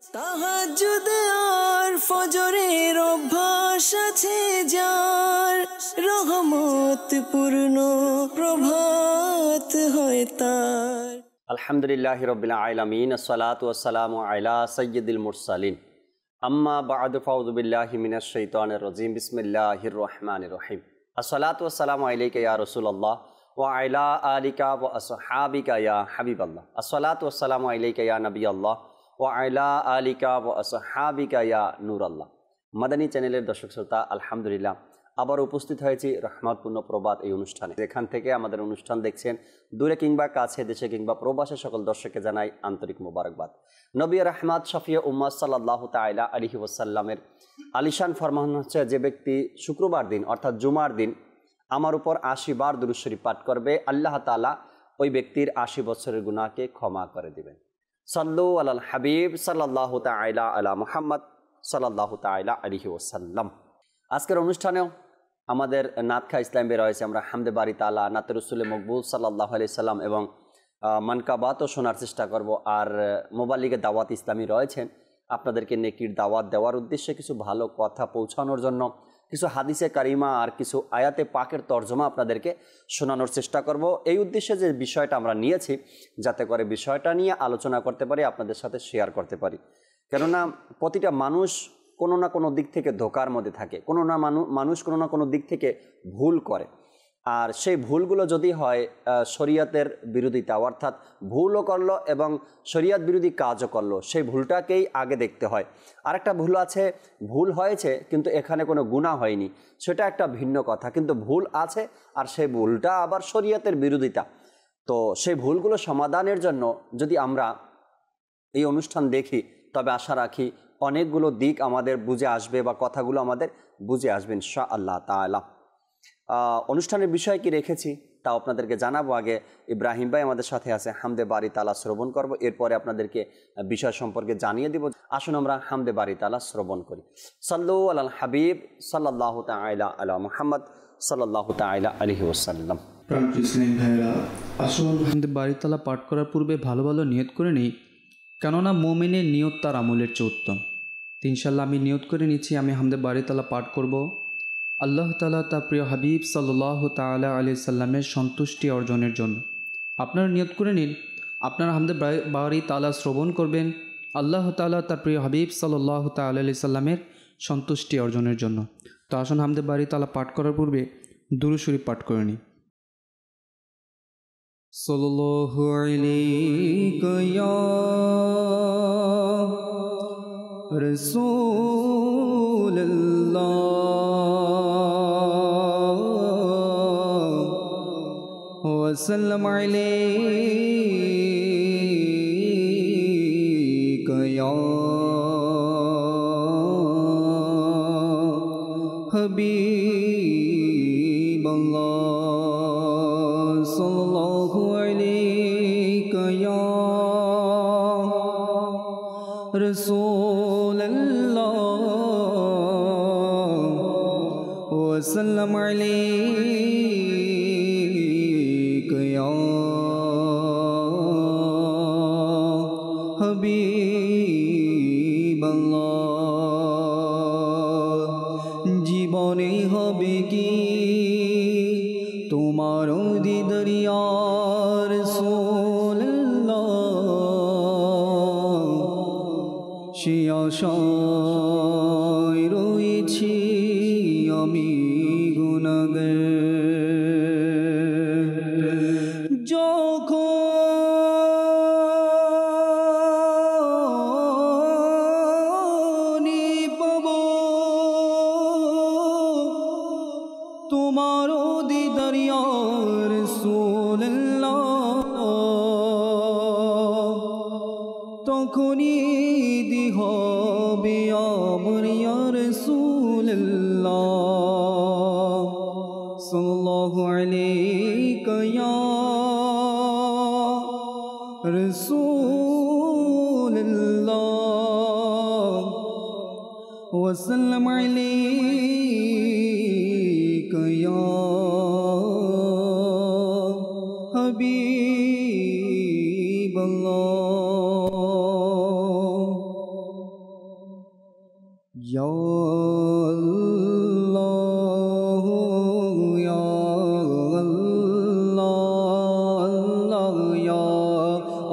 তাহাজ্জুদ আর ফজরের অভ্যাস আছে যার, রহমত পূর্ণ প্রভাত হয় তার। আলহামদুলিল্লাহি রাব্বিল আলামিন, আসসালাতু ওয়াসসালামু আলা সাইয়্যিদিল মুরসালিন, আম্মা বা'দু, ফাউযু বিল্লাহি মিনাশ শাইতানির রাজীম, বিসমিল্লাহির রহমানির রহিম। আসসালাতু ওয়াসসালামু আলাইকা ইয়া রাসূলুল্লাহ ওয়া আলা আলিকা ওয়া আসহাবিকা ইয়া হাবিবাল্লাহ। আসসালাতু ওয়াসসালামু আলাইকা ইয়া নবিয়াল্লাহ ওয়া আলা আলিকা ওয়া আসহাবিকা ইয়া নূরাল্লাহ। মাদানী চ্যানেলের দর্শক শ্রোতা, আলহামদুলিল্লাহ আবার উপস্থিত হয়েছি রহমতপূর্ণ প্রবাদ এই অনুষ্ঠানে। যেখান থেকে আমাদের অনুষ্ঠান দেখছেন, দূরে কিংবা কাছে, দেশে কিংবা প্রবাসে, সকল দর্শককে জানাই আন্তরিক মোবারকবাদ। নবী রহমত শফিয়ে উম্মাত সাল্লাল্লাহু তাআলা আলাইহি ওয়াসাল্লামের আলিশান ফরমান হচ্ছে, যে ব্যক্তি শুক্রবার দিন অর্থাৎ জুমার দিন আমার উপর ৮০ বার দুরূদ শরীফ পাঠ করবে, আল্লাহ তাআলা ওই ব্যক্তির ৮০ বছরের গুনাহকে ক্ষমা করে দিবেন। সাল্লু আলাল হাবিব সাল্লাল্লাহু তাআলা আলা মুহাম্মদ সাল্লাল্লাহু তাআলা আলাইহি ওয়াসাল্লাম। আজকের অনুষ্ঠানেও আমাদের নাতখা ইসলামে রয়েছে। আমরা হামদে বারি তাআলা, নাতে রসুলে মকবুল সাল্লাল্লাহু আলাইহি সাল্লাম এবং মানকাবাতও শোনার চেষ্টা করব। আর মোবাল্লিগে দাওয়াত ইসলামী রয়েছেন, আপনাদেরকে নেকির দাওয়াত দেওয়ার উদ্দেশ্যে কিছু ভালো কথা পৌঁছানোর জন্য কিছু হাদিসে কারিমা আর কিছু আয়াতে পাকের তর্জমা আপনাদেরকে শোনানোর চেষ্টা করব। এই উদ্দেশ্যে যে বিষয়টা আমরা নিয়েছি, যাতে করে বিষয়টা নিয়ে আলোচনা করতে পারি, আপনাদের সাথে শেয়ার করতে পারি। কেননা প্রতিটা মানুষ কোনো না কোনো দিক থেকে ধোকার মধ্যে থাকে, মানুষ কোনো না কোনো দিক থেকে ভুল করে। আর সেই ভুলগুলো যদি হয় শরীয়তের বিরোধিতা, অর্থাৎ ভুলও করলো এবং শরীয়ত বিরোধী কাজও করলো, সেই ভুলটাকেই আগে দেখতে হয়। আরেকটা ভুল আছে, ভুল হয়েছে কিন্তু এখানে কোনো গুনাহ হয়নি, সেটা একটা ভিন্ন কথা। কিন্তু ভুল আছে আর সেই ভুলটা আবার শরীয়তের বিরোধিতা। তো সেই ভুলগুলো সমাধানের জন্য যদি আমরা এই অনুষ্ঠান দেখি, তবে আশা রাখি অনেকগুলো দিক আমাদের বুঝে আসবে বা কথাগুলো আমাদের বুঝে আসবে ইনশাআল্লাহ তাআলা। অনুষ্ঠানের বিষয় কি রেখেছি তাও আপনাদেরকে জানাবো। আগে ইব্রাহিম ভাই আমাদের সাথে আছে, হামদে বারি তাআলা শ্রবণ করব, এরপরে আপনাদেরকে বিষয় সম্পর্কে জানিয়ে দিব। আসুন আমরা হামদে বারি তাআলা শ্রবণ করি। সাল্লু আলাল হাবিব সাল্লাল্লাহু তাআলা আলা মুহাম্মদ সাল্লাল্লাহু তাআলা আলাইহি ওয়াসাল্লাম। আসুন হামদে বারি তাআলা পাঠ করার পূর্বে ভালো ভালো নিয়ত করে নিই, কেননা মোমেনের নিয়ত তার আমলের চেয়ে উত্তম। ইনশাআল্লাহ আমি নিয়ত করে নিচ্ছি, আমি হামদে বারি তাআলা পাঠ করব আল্লাহ তাআলা তার প্রিয় হাবিব সাল্লাল্লাহু তাআলা আলাইহি সাল্লামের সন্তুষ্টি অর্জনের জন্য। আপনারা নিয়ত করে নিন, আপনারা হামদে বারি তাআলা শ্রবণ করবেন আল্লাহ তাআলা তার প্রিয় হাবিব সাল্লাল্লাহু তাআলা আলাইহি সাল্লামের সন্তুষ্টি অর্জনের জন্য। তো আসুন হামদে বারি তাআলা পাঠ করার পূর্বে দুরূদ শরীফ পাঠ করে নিই। সাল্লাল্লাহু আলাইকা ইয়া রাসূলুল্লাহ ওয়া সাল্লাম আলাইকা ইয়া হাবিবাল্লাহ সাল্লাল্লাহু আলাইকা ইয়া রাসূলুল্লাহ ওয়া সাল্লাম আলাইকা ইয়া হাবিবাল্লাহ। জীবনে হবে কি তোমার দিদার ইয়া রাসূলুল্লাহ, সে আশায় রয়েছি আমি গুনাহগার। যখনই পাব তোমার দিদার ইয়া রাসূলুল্লাহ, তখনই দি হবে আমার ইয়া রাসূলুল্লাহ সাল্লাল্লাহু আলাইকা ইয়া রাসূলুল্লাহ ওয়া সাল্লাম আলাইকা ইয়া হাবিবাল্লাহ। ইয়া আল্লাহ ইয়া আল্লাহ আল্লাহ ইয়া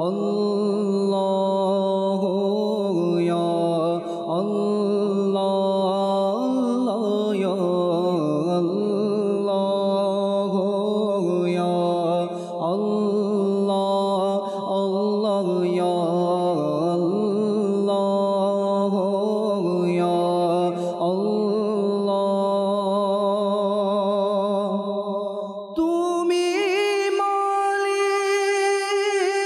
আল্লাহ ইয়া আল্লাহ ইয়া আল্লাহ ইয়া আল্লাহ আল্লাহ ইয়া আল্লাহ ইয়া আল্লাহ তুমি মালিক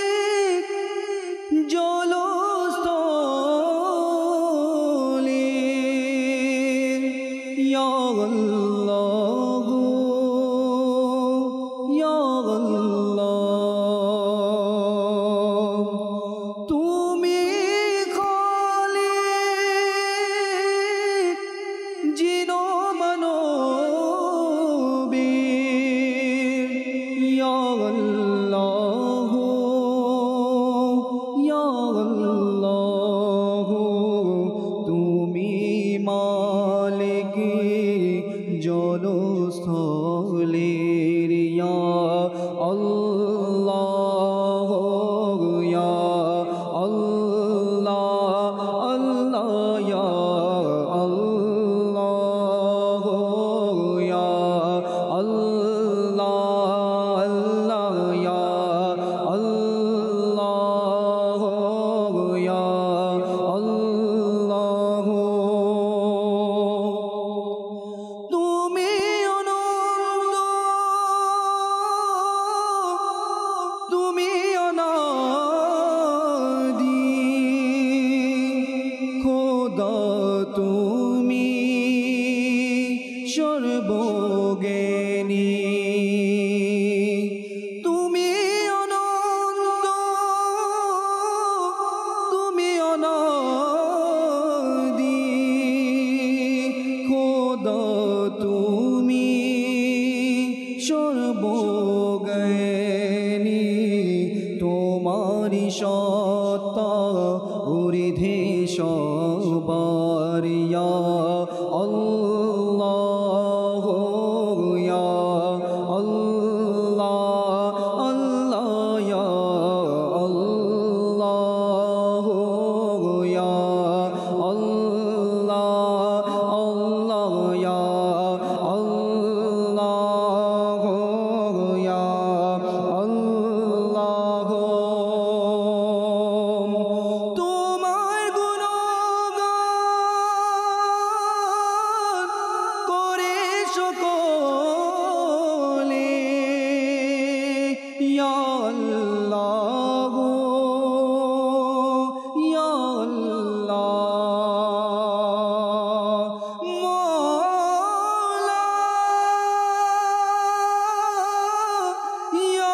জলস্থলে ইয়া আল্লাহ ইয়া আল্লাহ তুমি খালিক জিনো মানবীর ইয়া আল্লাহ ইয়া আল্লাহ তুমি মালিক জলস্থলের ইয়া আল্লাহ ইয়া আল্লাহ আল্লাহ ইয়া আল্লাহ ইয়া আল্লাহ আল্লাহ ইয়া আল্লাহ ইয়া আল্লাহ তুমি অনন্ত তুমি অনাদি খোদা তুমি সর্বজ্ঞানী তুমি অনন্ত তুমি অনাদি খোদা তুমি সর্বজ্ঞানী তোমারি সত্তা ঊর্ধ্বে সবার ইয়া আল্লাহ ইয়া আল্লাহ আল্লাহ ইয়া আল্লাহ ইয়া আল্লাহ আল্লাহ ইয়া আল্লাহ ইয়া আল্লাহ তোমার গুণগান করে সকলে ইয়া আল্লাহ ইয়া আল্লাহ মওলা ইয়া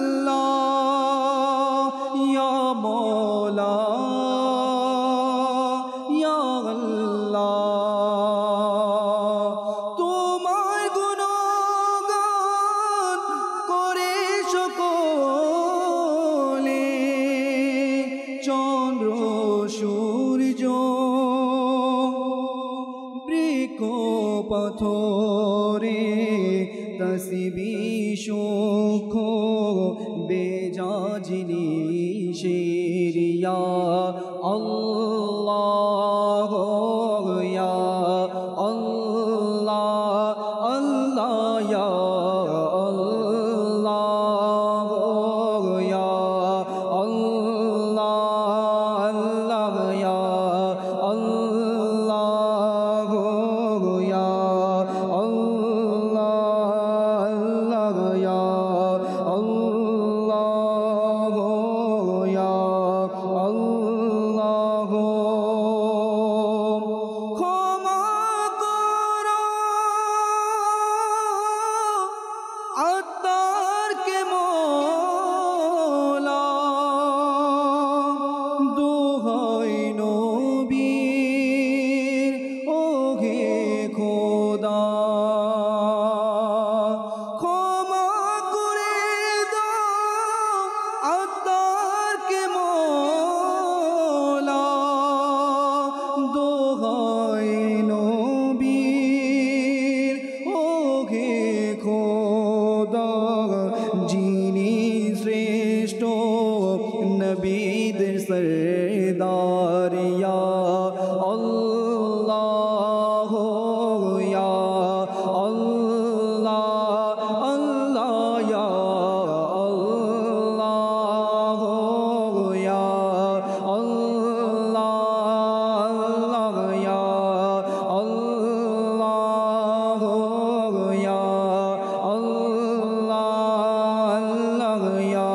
আল্লাহ ইয়া মওলা ইয়া আল্লাহ তোমার গুণগান করে সকলে চন্দ্র সূর্য বৃক্ষ পাথরে তসবিহ সুখ বেজাজ জিনিসের ইয়া আল্লাহ ইয়া আল্লাহ আল্লাহ ইয়া আল্লাহ ইয়া আল্লাহ আল্লাহ ইয়া আল্লাহ ইয়া আল্লাহ আল্লাহ ইয়া আল্লাহ ইয়া আল্লাহ सरदार या अल्लाह या अल्लाह अल्लाह या अल्लाह या अल्लाह या अल्लाह या अल्लाह या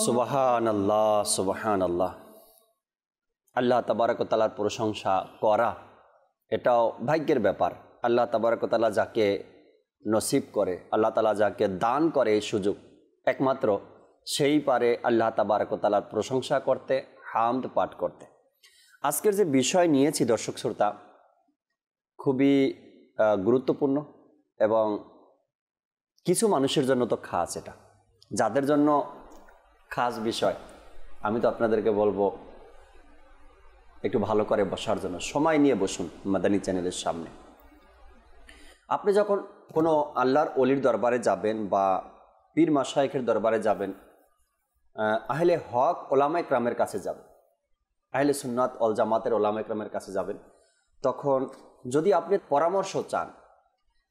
সুবহানাল্লাহ সুবহানাল্লাহ। আল্লাহ তাবারক ওয়া তাআলার প্রশংসা করা এটাও ভাগ্যের ব্যাপার। আল্লাহ তাবারক ওয়া তাআলা যাকে নসিব করে, আল্লাহ তাআলা যাকে দান করে এই সুযোগ, একমাত্র সেই পারে আল্লাহ তাবারক ওয়া তাআলার প্রশংসা করতে, হামদ পাঠ করতে। আজকের যে বিষয় নিয়েছি দর্শক শ্রোতা, খুবই গুরুত্বপূর্ণ এবং কিছু মানুষের জন্য তো খাস। এটা যাদের জন্য খাস বিষয়, আমি তো আপনাদেরকে বলবো একটু ভালো করে বসার জন্য সময় নিয়ে বসুন মাদানী চ্যানেলের সামনে। আপনি যখন কোনো আল্লাহর অলির দরবারে যাবেন বা পীর মাশায়েখের দরবারে যাবেন, আহলে হক ওলামা ইকরামের কাছে যাবেন, আহলে সুন্নাত ওয়াল জামাতের ওলামা ইকরামের কাছে যাবেন, তখন যদি আপনি পরামর্শ চান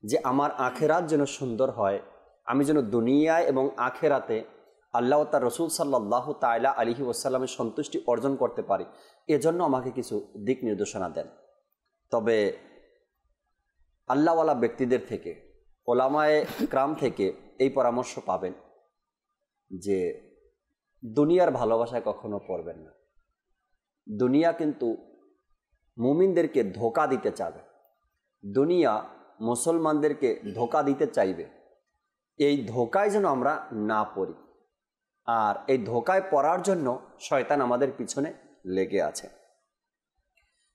যে আমার আখেরাত যেন সুন্দর হয়, আমি যেন দুনিয়ায় এবং আখেরাতে আল্লাহ ও তার রসুল সাল্লাল্লাহু তাআলা আলাইহি ওয়াসাল্লামের সন্তুষ্টি অর্জন করতে পারি, এজন্য আমাকে কিছু দিক নির্দেশনা দেন। তবে আল্লাহওয়ালা ব্যক্তিদের থেকে, ওলামায়ে ইকরাম থেকে এই পরামর্শ পাবেন যে দুনিয়ার ভালোবাসায় কখনো পড়বেন না। দুনিয়া কিন্তু মুমিনদেরকে ধোঁকা দিতে চাবে, দুনিয়া মুসলমানদেরকে ধোঁকা দিতে চাইবে। এই ধোঁকায় যেন আমরা না পড়ি, আর এই ধোঁকায় পড়ার জন্য শয়তান আমাদের পিছনে লেগে আছে।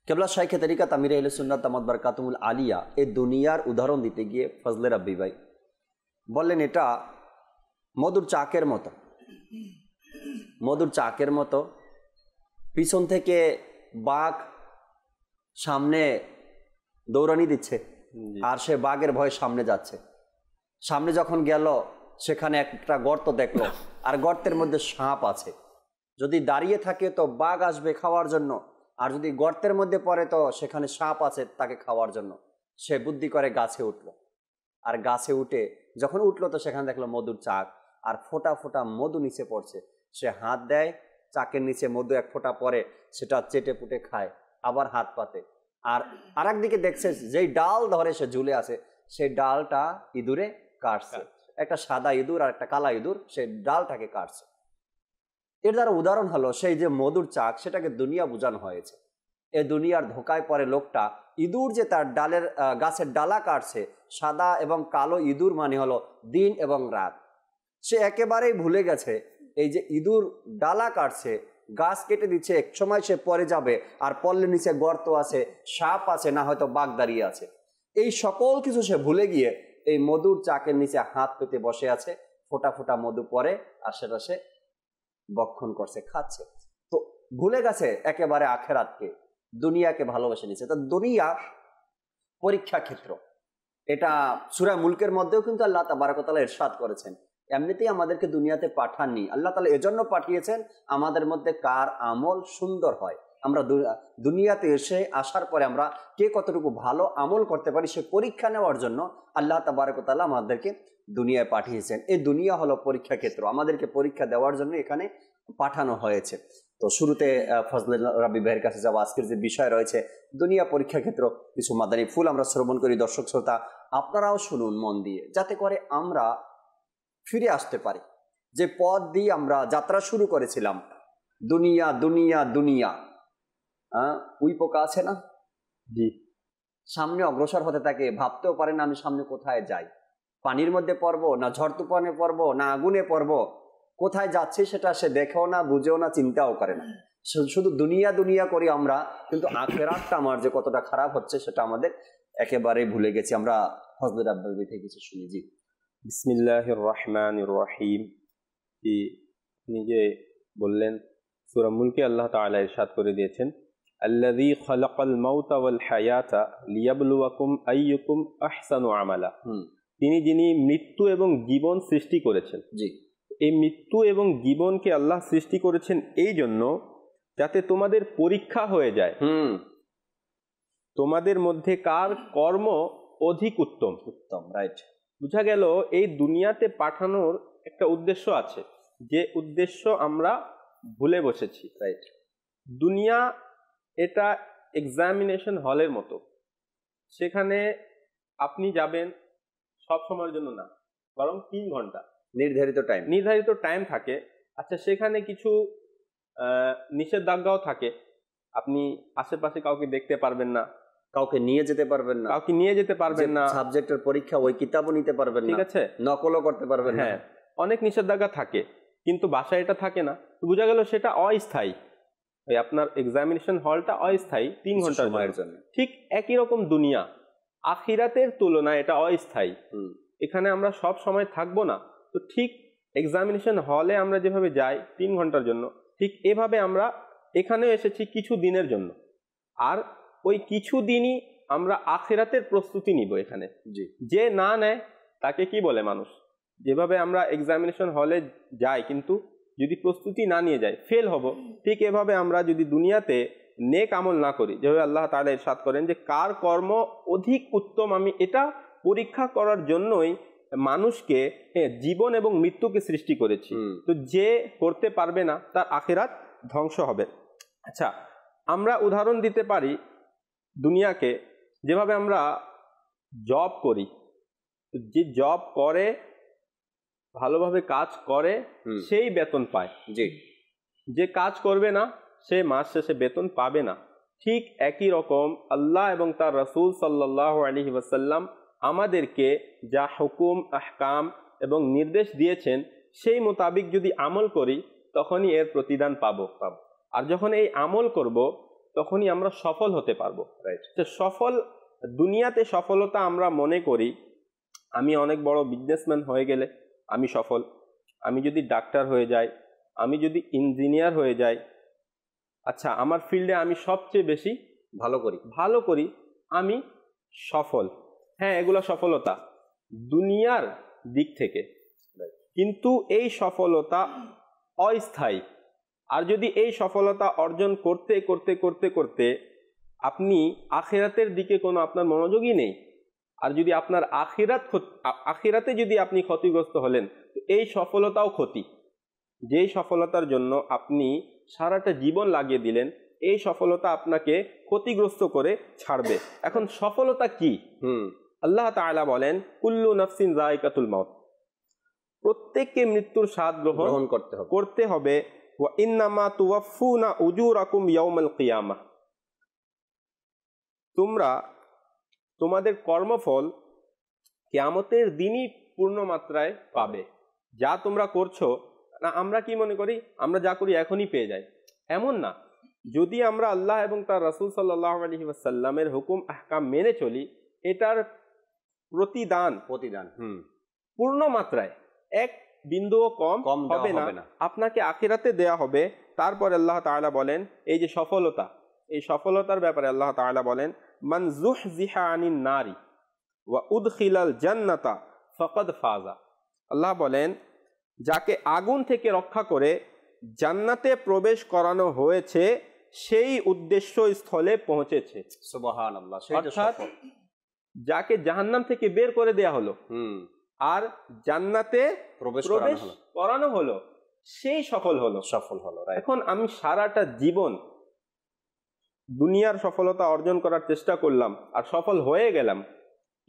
কেবলা শাইখে তরিকাত আমির আহলে সুন্নাত দামাত বারকাতুহুল আলিয়া এই দুনিয়ার উদাহরণ দিতে গিয়ে ফজলে রাব্বি ভাই বললেন এটা মধুর চাকের মতো, মধুর চাকের মতো। পিছন থেকে বাঘ সামনে দৌড়ানি দিচ্ছে, আর সে বাঘের ভয়ে সামনে যাচ্ছে। সামনে যখন গেল, সেখানে একটা গর্ত দেখলো, আর গর্তের মধ্যে সাপ আছে। যদি দাঁড়িয়ে থাকে তো বাঘ আসবে খাওয়ার জন্য, আর যদি গর্তের মধ্যে পড়ে তো সেখানে সাপ আছে তাকে খাওয়ার জন্য। সে বুদ্ধি করে গাছে উঠলো, আর গাছে উঠে যখন উঠলো তো সেখানে দেখলো মধুর চাক, আর ফোঁটা ফোঁটা মধু নিচে পড়ছে। সে হাত দেয়, চাকের নিচে মধু এক ফোঁটা পড়ে, সেটা চেটে পুটে খায়, আবার হাত পাতে। আর আরেকদিকে দেখছে যেই ডাল ধরে সে ঝুলে আছে, সেই ডালটা ইঁদুরে কাটছে। একটা সাদা ইঁদুর আর একটা কালা ইঁদুর সেই ডালটাকে কাটছে। এর দ্বারা উদাহরণ হলো সেই যে মধুর চাক, সেটাকে দুনিয়া বোঝানো হয়েছে। এই দুনিয়ার ধোঁকায় পড়ে লোকটা, ইঁদুর যে তার ডালের গাছের ডালা কাটছে, সাদা এবং কালো ইঁদুর মানে হলো দিন এবং রাত। সে একেবারেই ভুলে গেছে এই যে ইঁদুর ডালা কাটছে, গাছ কেটে দিচ্ছে, এক সময় সে পরে যাবে, আর পড়লে নিচে গর্ত আছে, সাপ আছে, না হয়তো বাঘ দাঁড়িয়ে আছে। এই সকল কিছু সে ভুলে গিয়ে এই মধুর চাকের নিচে হাত পেতে বসে আছে, ফোঁটা ফোঁটা মধু পড়ে, আর সেটা সে বক্ষণ করছে, খাচ্ছে। তো ভুলে গেছে একেবারে আখেরাতকে, দুনিয়াকে ভালোবেসে নিচ্ছে। তো দুনিয়া পরীক্ষা ক্ষেত্র, এটা সূরা মুলকের মধ্যেও কিন্তু আল্লাহ তাবারক ওয়া তাআলা ইরশাদ করেছেন। এমনিতেই আমাদেরকে দুনিয়াতে পাঠাননি, আল্লাহ তাআলা এজন্য পাঠিয়েছেন আমাদের মধ্যে কার আমল সুন্দর হয়। আমরা দুনিয়াতে আসার পরে আমরা কে কতটুকু ভালো আমল করতে পারি সে পরীক্ষা নেওয়ার জন্য আল্লাহ তাবারক ওয়া তাআলা আমাদেরকে দুনিয়ায় পাঠিয়েছেন। এই দুনিয়া হলো পরীক্ষা ক্ষেত্র, আমাদেরকে পরীক্ষা দেওয়ার জন্য এখানে পাঠানো হয়েছে। তো শুরুতে ফজলে রাব্বি ভাইয়ের কাছে যাবো। আজকের যে বিষয় রয়েছে দুনিয়া পরীক্ষা ক্ষেত্র, কিছু মাদানী ফুল আমরা শ্রবণ করি। দর্শক শ্রোতা আপনারাও শুনুন মন দিয়ে, যাতে করে আমরা ফিরে আসতে পারি যে পথ দিয়ে আমরা যাত্রা শুরু করেছিলাম। দুনিয়া দুনিয়া দুনিয়া, উই পোকা আছে না, জি, সামনে অগ্রসর হতে থাকে, ভাবতেও পারে না আমি সামনে কোথায় যাই, পানির মধ্যে পড়বো না ঝড় তুফানে পড়বো না আগুনে পড়বো, কোথায় যাচ্ছি সেটা সে দেখেও না, বুঝেও না, চিন্তাও করে না। শুধু দুনিয়া দুনিয়া করি আমরা, কিন্তু আখিরাতটা আমার যে কতটা খারাপ হচ্ছে সেটা আমাদের একেবারে ভুলে গেছি। আমরা ফজলে রাব্বি থেকে কিছু শুনি। জি, বিসমিল্লাহির রহমানির রহিম। নিজে বললেন সূরা মুলকে আল্লাহ তাআলা ইরশাদ করে দিয়েছেন, আল্লাযী খালাকাল মাউতা ওয়াল হায়াতা লিয়াবলুয়াকুম আইয়ুকুম আহসানু আমালা। তিনি যিনি মৃত্যু এবং জীবন সৃষ্টি করেছেন। জি। এই মৃত্যু এবং জীবনকে আল্লাহ সৃষ্টি করেছেন এই জন্য যাতে তোমাদের পরীক্ষা হয়ে যায় তোমাদের মধ্যে কার কর্ম অধিক উত্তম। রাইট। বুঝা গেল এই দুনিয়াতে পাঠানোর একটা উদ্দেশ্য আছে, যে উদ্দেশ্য আমরা ভুলে বসেছি। রাইট। দুনিয়া এটা এক্সামিনেশন হলের মতো, সেখানে আপনি যাবেন সব সময়ের জন্য না, বরং 3 ঘন্টা নির্ধারিত টাইম থাকে। আচ্ছা, সেখানে কিছু নিষেধাজ্ঞাও থাকে। আপনি আশেপাশে কাউকে দেখতে পারবেন না, কাউকে নিয়ে যেতে পারবেন না, সাবজেক্টের পরীক্ষা ওই কিতাবও নিতে পারবেন না, ঠিক আছে, নকলও করতে পারবেন না। হ্যাঁ, অনেক নিষেধাজ্ঞা থাকে, কিন্তু বাসায় এটা থাকে না। বোঝা গেল সেটা অস্থায়ী। এই আপনার এক্সামিনেশন হলটা অস্থায়ী, 3 ঘন্টার জন্য। ঠিক একই রকম দুনিয়া আখিরাতের তুলনায় এটা অস্থায়ী। এখানে আমরা সব সময় থাকবো না। তো ঠিক এক্সামিনেশন হলে আমরা যেভাবে যাই 3 ঘন্টার জন্য, ঠিক এভাবে আমরা এখানেও এসেছি কিছু দিনের জন্য। আর ওই কিছু দিনই আমরা আখিরাতের প্রস্তুতি নিব এখানে। যে না নেয় তাকে কি বলে মানুষ? যেভাবে আমরা এক্সামিনেশন হলে যাই কিন্তু যদি প্রস্তুতি না নিয়ে যাই ফেল হব, ঠিক এভাবে আমরা যদি দুনিয়াতে নেক আমল না করি, যেভাবে আল্লাহ তাআলা ইরশাদ করেন যে কার কর্ম অধিক উত্তম, আমি এটা পরীক্ষা করার জন্যই মানুষকে জীবন এবং মৃত্যুকে সৃষ্টি করেছি। তো যে করতে পারবে না তার আখিরাত ধ্বংস হবে। আচ্ছা, আমরা উদাহরণ দিতে পারি দুনিয়াকে, যেভাবে আমরা জব করি, যে জব করে ভালোভাবে কাজ করে সেই বেতন পায়। যে কাজ করবে না সে মাস শেষে বেতন পাবে না। ঠিক একই রকম আল্লাহ এবং তার রাসূল সাল্লাল্লাহু আলাইহি ওয়াসাল্লাম আমাদেরকে যা হুকুম, আহকাম এবং নির্দেশ দিয়েছেন সেই মোতাবিক যদি আমল করি তখনই এর প্রতিদান পাবো। আর যখন এই আমল করব তখনই আমরা সফল হতে পারবো। সফল দুনিয়াতে সফলতা আমরা মনে করি আমি অনেক বড় বিজনেসম্যান হয়ে গেলে আমি সফল, আমি যদি ডাক্তার হয়ে যাই, আমি যদি ইঞ্জিনিয়ার হয়ে যাই, আচ্ছা আমার ফিল্ডে আমি সবচেয়ে বেশি ভালো করি আমি সফল। হ্যাঁ, এগুলো সফলতা দুনিয়ার দিক থেকে, কিন্তু এই সফলতা অস্থায়ী। আর যদি এই সফলতা অর্জন করতে করতে করতে করতে আপনি আখিরাতের দিকে কোনো আপনার মনোযোগই নেই, আর যদি আপনার আখিরাতে যদি আপনি ক্ষতিগ্রস্ত হলেন, এই সফলতাও ক্ষতি। যেই সফলতার জন্য আপনি সারাটা জীবন লাগিয়ে দিলেন, এই সফলতা আপনাকে ক্ষতিগ্রস্ত করে ছাড়বে। এখন সফলতা কি? আল্লাহ তাআলা বলেন কুল্লু নাফসিন যায়কাতুল মাউত, প্রত্যেককে মৃত্যুর স্বাদ গ্রহণ করতে হবে। ওয়া ইন্নামা তুওয়াফফুনা উজুরাকুম ইয়াউমাল কিয়ামাহ, তোমরা তোমাদের কর্মফল কিয়ামতের দিনই পূর্ণ মাত্রায় পাবে। যা তোমরা করছো না, আমরা কি মনে করি আমরা যা করি এখনই পেয়ে যাই, এমন না। যদি আমরা আল্লাহ এবং তার রাসূল সাল্লাল্লাহু আলাইহি ওয়াসাল্লামের হুকুম আহকাম মেনে চলি, এটার প্রতিদান পূর্ণ মাত্রায় এক বিন্দুও কম হবে না, আপনাকে আখিরাতে দেয়া হবে। তারপর আল্লাহ তাআলা বলেন এই যে সফলতা, এই সফলতার ব্যাপারে আল্লাহ তাআলা বলেন মান যুহযিহা আনিন নারি ওয়া উদখিলাল জান্নাতা ফাকাদ ফাজা। আল্লাহ বলেন যাকে আগুন থেকে রক্ষা করে জান্নাতে প্রবেশ করানো হয়েছে সেই উদ্দেশ্য স্থলে পৌঁছেছে। সুবহানাল্লাহ। অর্থাৎ যাকে জাহান্নাম থেকে বের করে দেয়া হলো আর জান্নাতে প্রবেশ করানো হলো সেই সফল হলো। এখন আমি সারাটা জীবন দুনিয়ার সফলতা অর্জন করার চেষ্টা করলাম আর সফল হয়ে গেলাম,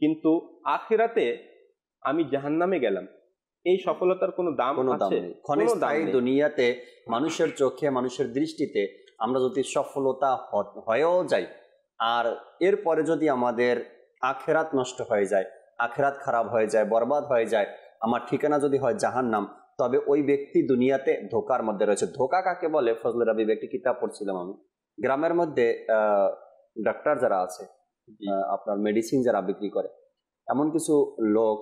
কিন্তু আখিরাতে আমি জাহান্নামে গেলাম, এই সফলতার কোনো দাম আছে? ক্ষণস্থায়ী দুনিয়াতে মানুষের চোখে, মানুষের দৃষ্টিতে আমরা যদি সফলতা হয়েও যাই, আর এরপরে যদি আমাদের আখিরাত নষ্ট হয়ে যায়, আখিরাত খারাপ হয়ে যায়, বরবাদ হয়ে যায়, আমার ঠিকানা যদি হয় জাহান্নাম, তবে ওই ব্যক্তি দুনিয়াতে ধোকার মধ্যে রয়েছে। ধোকা কাকে বলে? ফজলে রাবিব একটি কিতাব পড়ছিলাম আমি। গ্রামের মধ্যে ডাক্তার যারা আছে, আপনার মেডিসিন যারা বিক্রি করে, এমন কিছু লোক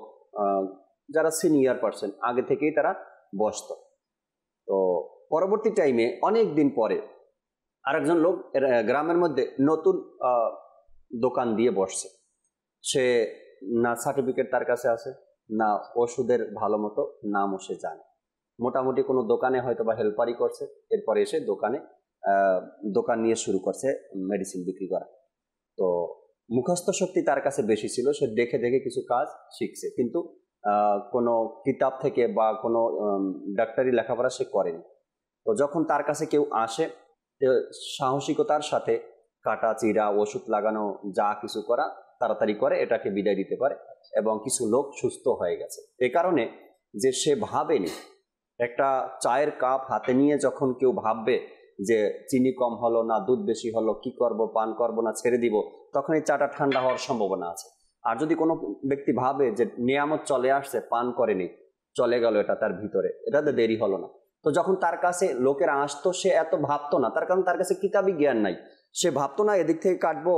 যারা সিনিয়র পার্সন, আগে থেকেই তারা বসত। তো পরবর্তী টাইমে অনেক দিন পরে আরেকজন লোক গ্রামের মধ্যে নতুন দোকান দিয়ে বসছে, সে না সার্টিফিকেট তার কাছে আছে, না ওষুধের ভালো মতো নামও সে জানে। মোটামুটি কোনো দোকানে হয়তো বা হেল্পারি করছে, এরপরে এসে দোকান নিয়ে শুরু করছে মেডিসিন বিক্রি করা। তো মুখস্থ শক্তি তার কাছে বেশি ছিল, সে দেখে দেখে কিছু কাজ শিখছে, কিন্তু কোনো কিতাব থেকে বা কোনো ডাক্তারি লেখাপড়া সে করেনি। তো যখন তার কাছে কেউ আসে, সাহসিকতার সাথে কাটা চিরা ওষুধ লাগানো যা কিছু করা তাড়াতাড়ি করে এটাকে বিদায় দিতে পারে, এবং কিছু লোক সুস্থ হয়ে গেছে। এ কারণে যে সে ভাবেনি, একটা চায়ের কাপ হাতে নিয়ে যখন কেউ ভাববে যে চিনি কম হলো না দুধ বেশি হলো, কি করব, পান করব না ছেড়ে দিব, তখন এই চাটা ঠান্ডা হওয়ার সম্ভাবনা আছে। আর যদি কোনো ব্যক্তি ভাবে যে নিয়ামত চলে আসছে, পান করেনি, চলে গেল এটা তার ভিতরে, এটাতে দেরি হলো না। তো যখন তার কাছে লোকেরা আসতো, সে এত ভাবতো না, তার কারণ তার কাছে কিতাবি জ্ঞান নাই। সে ভাবতো না এদিক থেকে কাটবো,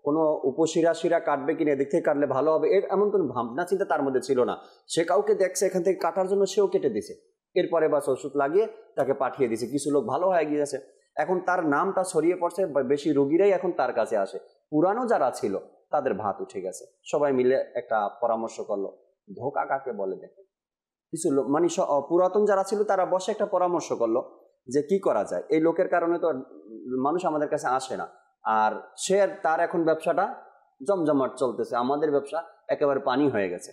কোনো উপশিরা কাটবে কিনা, এদিক থেকে কাটলে ভালো হবে, এমন কোনো ভাবনা চিন্তা তার মধ্যে ছিল না। সে কাউকে দেখছে এখান থেকে কাটার জন্য, সেও কেটে দিছে, এরপরে বাস ওষুধ লাগিয়ে তাকে পাঠিয়ে দিছে। কিছু লোক ভালো হয়ে গিয়েছে, এখন তার নামটা ছড়িয়ে পড়ছে, বেশি রোগীরাই এখন তার কাছে আসে। পুরানো যারা ছিল তাদের ভাত উঠে গেছে। সবাই মিলে একটা পরামর্শ করলো, ধোঁকা কাকে বলে দেখে। কিছু লোক মানে পুরাতন যারা ছিল তারা বসে একটা পরামর্শ করলো যে কি করা যায়, এই লোকের কারণে তো মানুষ আমাদের কাছে আসে না, আর তার এখন ব্যবসাটা জমজমাট চলতেছে, আমাদের ব্যবসা একেবারে পানি হয়ে গেছে।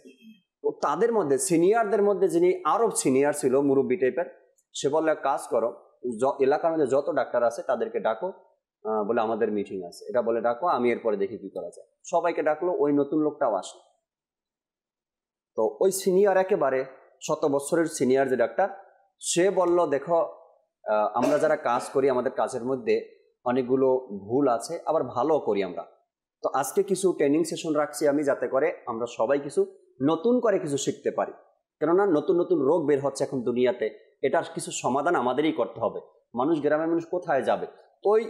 তো তাদের মধ্যে সিনিয়রদের মধ্যে যিনি আরো সিনিয়র ছিল, মুরব্বী টাইপের, সে বললো কাজ করো, এলাকার মধ্যে যত ডাক্তার আছে তাদেরকে ডাকো, বলে আমাদের মিটিং আছে, এটা বলে ডাকো, আমি এরপরে দেখি কি করা যায়। সবাইকে ডাকলো, ওই নতুন লোকটাও আসে। তো ওই সিনিয়র, একেবারে 100 বছরের সিনিয়র যে ডাক্তার, সে বলল দেখো, আমরা যারা কাজ করি আমাদের কাজের মধ্যে অনেকগুলো ভুল আছে, আবার ভালো করি আমরা। তো আজকে কিছু ট্রেনিং সেশন রাখছি আমি, যাতে করে আমরা সবাই কিছু নতুন করে কিছু শিখতে পারি। কেননা নতুন নতুন রোগ বের হচ্ছে এখন দুনিয়াতে, এটার কিছু সমাধান আমাদেরই করতে হবে। গ্রামের মানুষ কোথায় যাবে? তো ওই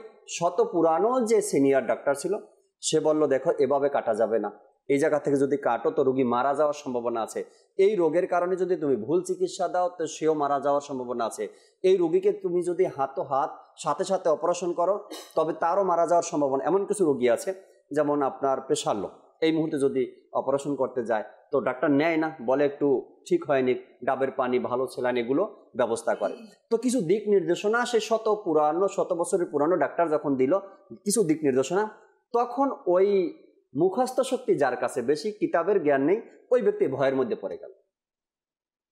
পুরানো যে সিনিয়র ডাক্তার ছিল, সে বলল দেখো, এভাবে কাটা যাবে না, এই জায়গা থেকে যদি কাটো তো রোগী মারা যাওয়ার সম্ভাবনা আছে, এই রোগের কারণে যদি তুমি ভুল চিকিৎসা দাও তো সেও মারা যাওয়ার সম্ভাবনা আছে, এই রোগীকে তুমি যদি হাত সাথে সাথে অপারেশন করো তবে তারও মারা যাওয়ার সম্ভাবনা। এমন কিছু রোগী আছে, যেমন আপনার প্রেশার লো, এই মুহূর্তে যদি অপারেশন করতে যায় তো ডাক্তার নেয় না, বলে একটু ঠিক হয়নি, ডাবের পানি, ভালো স্যালাইন এগুলো ব্যবস্থা করে। তো কিছু দিক নির্দেশনা সে 100 বছরের পুরানো ডাক্তার যখন দিল কিছু দিক নির্দেশনা, তখন ওই মুখস্থ শক্তি যার কাছে বেশি, কিতাবের জ্ঞান নেই, ওই ব্যক্তি ভয়ের মধ্যে পড়ে গেল।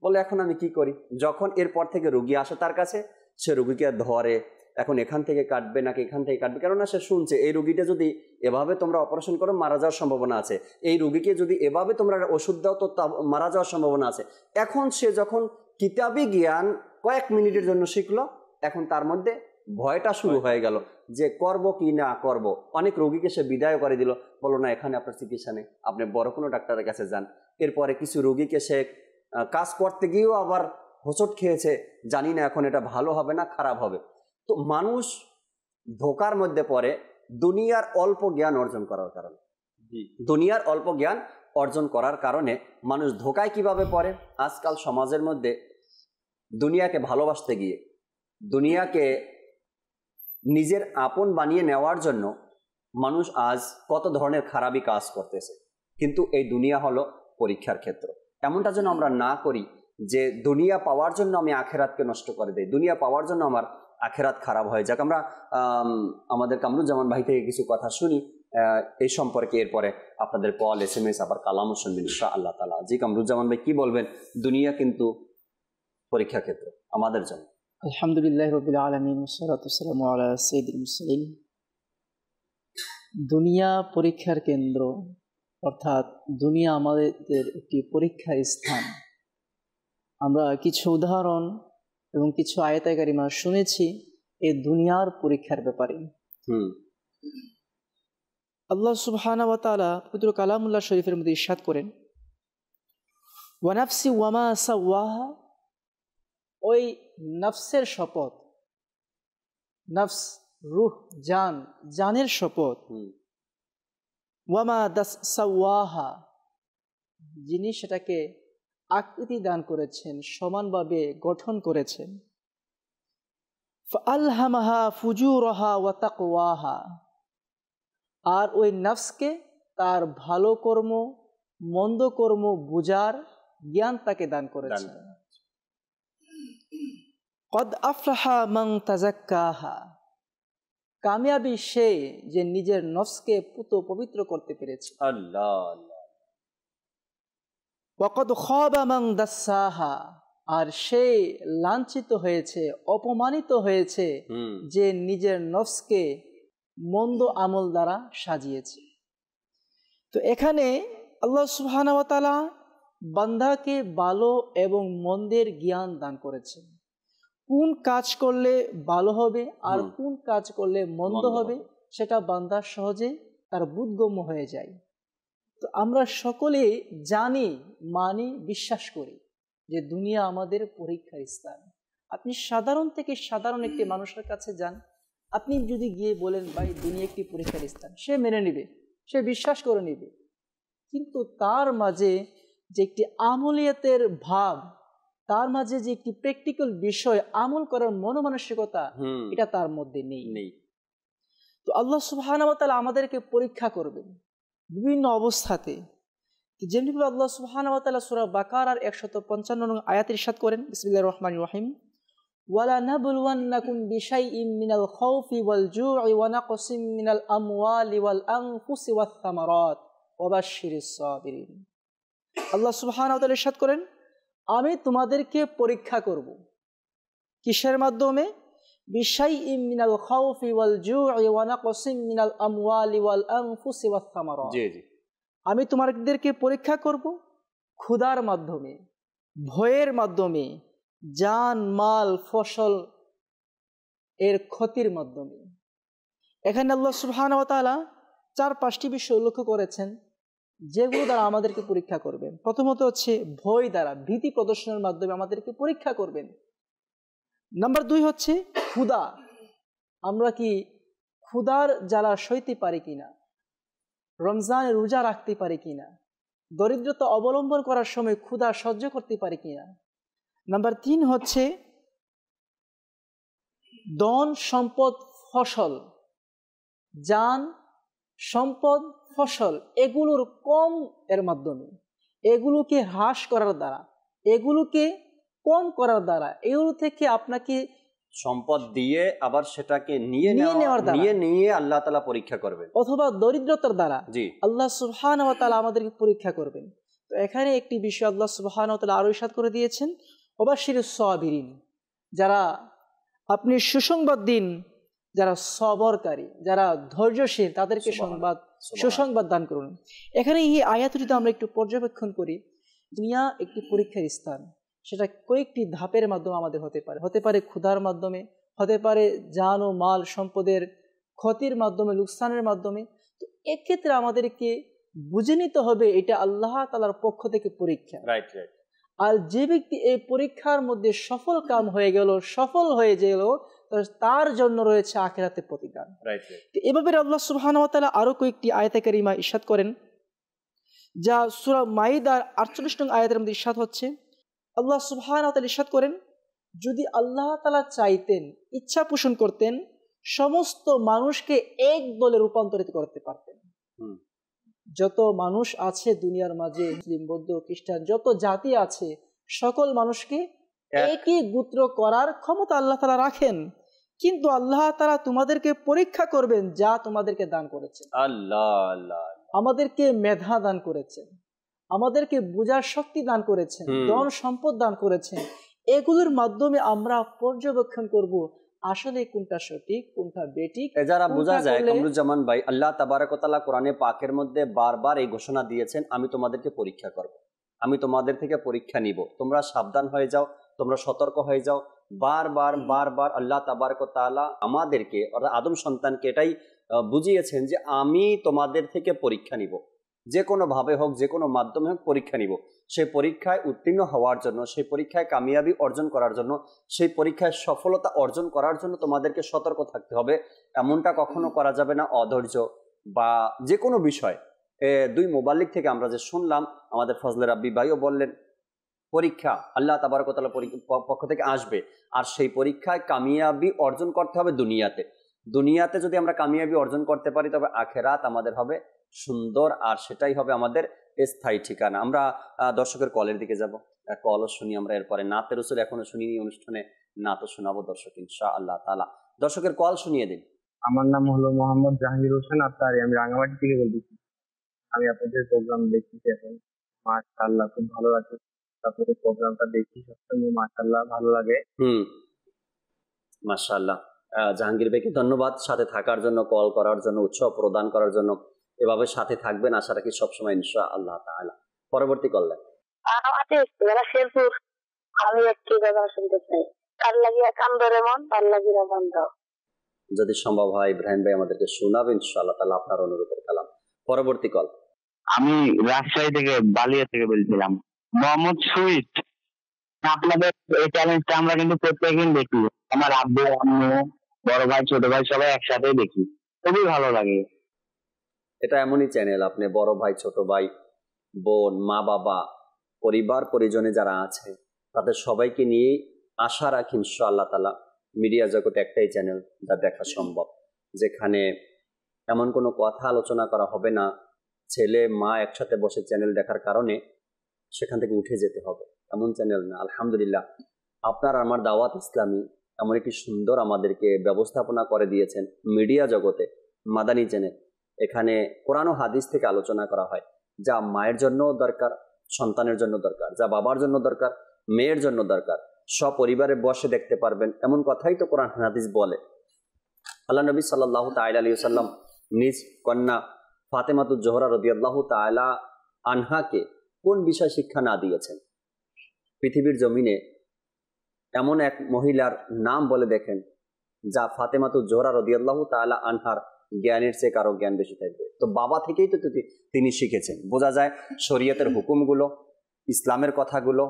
বলে এখন আমি কি করি? যখন এরপর থেকে রোগী আসে তার কাছে, সে রোগীকে ধরে, এখন এখান থেকে কাটবে নাকি এখান থেকে কাটবে, কেননা সে শুনছে এই রোগীটা যদি এভাবে তোমরা অপারেশন করো মারা যাওয়ার সম্ভাবনা আছে, এই রোগীকে যদি এভাবে তোমরা ওষুধ দাও তো মারা যাওয়ার সম্ভাবনা আছে। এখন সে যখন কিতাবি জ্ঞান কয়েক মিনিটের জন্য শিখলো, এখন তার মধ্যে ভয়টা শুরু হয়ে গেল যে করব কি না করব। অনেক রোগীকে সে বিদায় করে দিল, বলো না এখানে আপনার চিকিৎসা নেই, আপনি বড় কোনো ডাক্তারের কাছে যান। এরপরে কিছু রোগীকে সে কাজ করতে গিয়েও আবার হোঁচট খেয়েছে, জানি না এখন এটা ভালো হবে না খারাপ হবে। তো মানুষ ধোকার মধ্যে পড়ে দুনিয়ার অল্প জ্ঞান অর্জন করার কারণে। দুনিয়ার অল্প জ্ঞান অর্জন করার কারণে মানুষ ধোকায় কিভাবে পড়ে? আজকাল সমাজের মধ্যে দুনিয়াকে ভালোবাসতে গিয়ে, দুনিয়াকে নিজের আপন বানিয়ে নেওয়ার জন্য মানুষ আজ কত ধরনের খারাপি কাজ করতেছে। কিন্তু এই দুনিয়া হলো পরীক্ষার ক্ষেত্র। এমনটা যেন আমরা না করি যে দুনিয়া পাওয়ার জন্য আমি আখেরাতকে নষ্ট করে দেই, দুনিয়া পাওয়ার জন্য আমার আখেরাত খারাপ হয়ে যাক। আমরা আমাদের কামরুজ্জামান ভাই থেকে কিছু কথা শুনি এই সম্পর্কে, এরপরে আপনাদের কল, SMS আবার কালামও শুনবেন ইনশাআল্লাহ তাআলা। জি কামরুজ্জামান ভাই, কি বলবেন? দুনিয়া কিন্তু পরীক্ষা ক্ষেত্র আমাদের জন্য। আলহামদুলিল্লাহ রাব্বিল আলামিন ওয়াসসালাতু ওয়াসসালামু আলা সাইয়্যিদিল মুরসালিন। দুনিয়া পরীক্ষার কেন্দ্র, অর্থাৎ দুনিয়া আমাদের একটি পরীক্ষার স্থান। আমরা কিছু উদাহরণ এবং কিছু আয়াতে কারিমা শুনেছি এই দুনিয়ার পরীক্ষার ব্যাপারে। আল্লাহ সুবহানাহু ওয়া তাআলা পবিত্র কালামুল্লাহ শরীফের মধ্যে ইরশাদ করেন, ওয়া নাফসি ওয়া মা সাওয়াহা, ওই নফসের শপথ, নফস রূহ জান, জানের শপথ। ওয়া মা সাওয়াহা, যিনি সেটাকে আকৃতি দান করেছেন, সমানভাবে গঠন করেছেন। ফাআলহামাহা ফুজুরাহা ওয়া তাকওয়াহা, আর ওই নফসকে তার ভালো কর্ম মন্দ কর্ম বুঝার জ্ঞান তাকে দান করেছেন। কদ আফলাহা মান তাযাক্কাহা, কামিয়াবি সে যে নিজের নফসকে পুত পবিত্র করতে পেরেছে। আল্লাহ আল্লাহ। ওয়া কদ খাবা মান দাসসাহা, আর সে লাঞ্ছিত হয়েছে, অপমানিত হয়েছে যে নিজের নফসকে মন্দ আমল দ্বারা সাজিয়েছে। তো এখানে আল্লাহ সুবহানাহু ওয়া তাআলা বান্দাকে ভালো এবং মন্দের জ্ঞান দান করেছেন। কোন কাজ করলে ভালো হবে আর কোন কাজ করলে মন্দ হবে সেটা বান্দা সহজে তার বোধগম্য হয়ে যায়। তো আমরা সকলে জানি, মানি, বিশ্বাস করি যে দুনিয়া আমাদের পরীক্ষার স্থান। আপনি সাধারণ থেকে সাধারণ একটি মানুষের কাছে যান, আপনি যদি গিয়ে বলেন ভাই দুনিয়া একটি পরীক্ষার স্থান, সে মেনে নেবে, সে বিশ্বাস করে নেবে। কিন্তু তার মাঝে যে একটি আমলিয়াতের ভাব, তার মাঝে যে একটি প্র্যাকটিক্যাল বিষয় আমল করার মনোমানসিকতা, এটা তার মধ্যে নেই। তো আল্লাহ সুবহানাহু ওয়া তাআলা আমাদেরকে পরীক্ষা করবেন বিভিন্ন অবস্থাতে। যেমনিভাবে আল্লাহ সুবহানাহু ওয়া তাআলা সূরা বাকারার 155 নং আয়াতে ইরশাদ করেন, বিসমিল্লাহির রহমানির রহিম, ওয়ালা নাবলুওয়ান্নাকুম বিশাইইম মিনাল খাউফি ওয়াল জু'i ওয়া নাকসিম মিনাল আমওয়ালি ওয়াল আনফুসি ওয়াস সামারাত ওয়া বাশশিরিস সাবিরিন। আল্লাহ সুবহানাহু ওয়া তাআলা ইরশাদ করেন, আমি তোমাদেরকে পরীক্ষা করব। কিসের মাধ্যমে? বিশাইইম মিনাল খাউফি ওয়াল জু'i ওয়া নাকসিম মিনাল আমওয়ালি ওয়াল আনফুসি ওয়াস সামারাত। জি জি, আমি তোমাদেরকে পরীক্ষা করব ক্ষুধার মাধ্যমে, ভয়ের মাধ্যমে, জান মাল ফসল এর ক্ষতির মাধ্যমে। এখানে আল্লাহ সুবহানাহু ওয়া তাআলা 4-5টি বিষয় উল্লেখ করেছেন যেগুলো দ্বারা আমাদেরকে পরীক্ষা করবেন। প্রথমত হচ্ছে ভয় দ্বারা, ভীতি প্রদর্শনের মাধ্যমে আমাদেরকে পরীক্ষা করবেন। নাম্বার 2 হচ্ছে ক্ষুধা, আমরা কি ক্ষুধার জ্বালা সইতে পারি কিনা, রমজানে রোজা রাখতে পারি কিনা, দরিদ্রতা অবলম্বন করার সময় ক্ষুধা সহ্য করতে পারি কিনা। নাম্বার 3 হচ্ছে ধন সম্পদ ফসল, জান সম্পদ ফসল, এগুলোর কম এর মাধ্যমে, এগুলোকে হ্রাস করার দ্বারা, এগুলোকে কম করার দ্বারা, এগুলো থেকে আপনাকে সম্পদ দিয়ে আবার সেটাকে নিয়ে আল্লাহ তাআলা পরীক্ষা করবেন, অথবা দরিদ্রতার দ্বারা আল্লাহ সুবহানাহু ওয়া তাআলা আমাদেরকে পরীক্ষা করবেন। তো এখানে একটি বিষয় আল্লাহ সুবহানাহু ওয়া তাআলা আরো ইরশাদ করে দিয়েছেন, ওয়াবাশশিরিস সাবিরিন, যারা আপনি সুসংবাদ দিন, যারা সবরকারী, যারা ধৈর্যশীল, তাদেরকে সুসংবাদ দান করুন। এখানে এই আয়াত যদি আমরা একটু পর্যবেক্ষণ করি, দুনিয়া একটি পরীক্ষার স্থান। সেটা কয়েকটি ধাপের মাধ্যমে আমাদের হতে পারে ক্ষুধার মাধ্যমে, হতে পারে জান ও মাল সম্পদের ক্ষতির মাধ্যমে, লোকসানের মাধ্যমে। তো এক্ষেত্রে আমাদেরকে বুঝে নিতে হবে এটা আল্লাহ তাআলার পক্ষ থেকে পরীক্ষা। আর যে ব্যক্তি এই পরীক্ষার মধ্যে সফল কাম হয়ে গেল, সফল হয়ে গেল, তার জন্য রয়েছে আখিরাতে প্রতিদান। এভাবে আল্লাহ সুবহানাহু ওয়া তাআলা আরো কয়েকটি আয়াতে কারিমা ইরশাদ করেন, যা সূরা মাইদার 48 নং আয়াতের মধ্যে ইরশাদ হচ্ছে, আল্লাহ সুবহানাহু ওয়া তাআলা ইরশাদ করেন, যদি আল্লাহ তাআলা চাইতেন, ইচ্ছা পোষণ করতেন, সমস্ত মানুষকে এক দলে রূপান্তরিত করতে পারতেন। যত মানুষ আছে দুনিয়ার মাঝে, মুসলিম, বৌদ্ধ, খ্রিস্টান, যত জাতি আছে, সকল মানুষকে একই গোত্র করার ক্ষমতা আল্লাহ তাআলা রাখেন। কিন্তু আল্লাহ তাআলা তোমাদেরকে পরীক্ষা করবেন যা তোমাদেরকে দান করেছেন। আল্লাহ আল্লাহ, আমাদেরকে মেধা দান করেছেন, আমাদেরকে বোঝার শক্তি দান করেছেন, ধন সম্পদ দান করেছেন। এগুলোর মাধ্যমে আমরা পর্যবেক্ষণ করব আসলে কোনটা সঠিক, কোনটা বেঠিক। যারা বোঝা যায় কামরুজ্জামান ভাই, আল্লাহ তাবারক ওয়া তাআলা কোরআনে পাকের মধ্যে বারবার এই ঘোষণা দিয়েছেন, আমি তোমাদেরকে পরীক্ষা করব, আমি তোমাদের থেকে পরীক্ষা নিব, তোমরা সাবধান হয়ে যাও, তোমরা সতর্ক হয়ে যাও। বারবার বারবার আল্লাহ তাবারক ওয়া তাআলা আমাদেরকে, অর্থাৎ আদম সন্তানকে এটাই বুঝিয়েছেন যে আমি তোমাদের থেকে পরীক্ষা নিব, যে কোনো ভাবে হোক, যে কোনো মাধ্যমে হোক পরীক্ষা নিব। সেই পরীক্ষায় উত্তীর্ণ হওয়ার জন্য, সেই পরীক্ষায় কামিয়াবি অর্জন করার জন্য, সেই পরীক্ষায় সফলতা অর্জন করার জন্য তোমাদেরকে সতর্ক থাকতে হবে। এমনটা কখনো করা যাবে না অধৈর্য বা যে কোনো বিষয়। 2 মুবাল্লিগ থেকে আমরা যে শুনলাম, আমাদের ফজলে রাব্বি ভাইও বললেন পরীক্ষা আল্লাহ তাবারক ওয়া তাআলার পক্ষ থেকে আসবে, আর সেই পরীক্ষায় কামিয়াবি অর্জন করতে হবে দুনিয়াতে। দুনিয়াতে যদি আমরা কামিয়াবি অর্জন করতে পারি তবে আখেরাত আমাদের হবে সুন্দর, আর সেটাই হবে আমাদের স্থায়ী ঠিকানা। আমরা দর্শকের কলের দিকে যাব, কলও শুনি আমরা, এরপরে নাতে রসুল এখনো শুনিনি, অনুষ্ঠানে নাতও শোনাবো দর্শক ইনশাআল্লাহ তাআলা। দর্শকের কল শুনিয়ে দিন। আমার নাম হলো মোহাম্মদ জাহাঙ্গীর হোসেন আত্তারি, আমি রাঙামাটি থেকে বলতেছি। আমি আপনাদের প্রোগ্রাম দেখতেছি এখন, মাশাআল্লাহ খুব ভালো লাগে। আপনাদের প্রোগ্রামটা দেখি সবসময়, মাশাআল্লাহ ভালো লাগে। মাশাআল্লাহ। জাহাঙ্গীর ভাইকে ধন্যবাদ সাথে থাকার জন্য, কল করার জন্য, উৎসাহ প্রদান করার জন্য। এভাবে সাথে থাকবেন আশা রাখি সবসময় ইনশাআল্লাহ তাআলা। পরবর্তী কল দেন। আমি একটি কথা শুনতে চাই, কার লাগিয়া কান ধরে মন, তার লাগিয়া বন্ধ। যদি সম্ভব হয় ইব্রাহিম ভাই আমাদেরকে শোনাবেন ইনশাআল্লাহ তাআলা আপনার অনুরোধের কালাম। পরবর্তী কল। আমি রাজশাহী থেকে, বালিয়া থেকে বলছিলাম, মোহাম্মদ সুইট। আপনাদের এই চ্যালেঞ্জটা আমরা কিন্তু প্রত্যেকদিন দেখি, আমার আব্বু আম্মু বড় ভাই ছোট ভাই সবাই একসাথে দেখি, খুবই ভালো লাগে। এটা এমনই চ্যানেল, আপনি বড় ভাই ছোট ভাই বোন মা বাবা পরিবার পরিজনে যারা আছে তাদের সবাইকে নিয়ে আশা রাখি ইনশাআল্লাহ তাআলা মিডিয়া জগতে একটাই চ্যানেল যা দেখা সম্ভব, যেখানে এমন কোনো কথা আলোচনা করা হবে না ছেলে মা একসাথে বসে চ্যানেল দেখার কারণে সেখান থেকে উঠে যেতে হবে, এমন চ্যানেল না। আলহামদুলিল্লাহ আপনার আমার দাওয়াত ইসলামী এমন একটি সুন্দর আমাদেরকে ব্যবস্থাপনা করে দিয়েছেন মিডিয়া জগতে, মাদানী চ্যানেল। এখানে কোরআন ও হাদিস থেকে আলোচনা করা হয়, যা মায়ের জন্য দরকার, সন্তানের জন্য দরকার, যা বাবার জন্য দরকার, মেয়ের জন্য দরকার, সপরিবারে বসে দেখতে পারবেন এমন কথাই তো কোরআন হাদিস বলে। আল্লাহ নবী সাল্লাল্লাহু তাআলা আলাইহি ওয়াসাল্লাম নিজ কন্যা ফাতেমাতুজ জোহরা রাদিয়াল্লাহু তাআলা আনহাকে কোন বিষয় শিক্ষা না দিয়েছেন? পৃথিবীর জমিনে এমন এক মহিলার নাম বলে দেখেন যা ফাতেমাতুজ জোহরা রাদিয়াল্লাহু তাআলা আনহার জ্ঞানের চেয়ে কারো জ্ঞান বেশি থাকবে। তো বাবা থেকেই তো তিনি শিখেছেন। বোঝা যায় শরীয়তের হুকুমগুলো, ইসলামের কথাগুলো,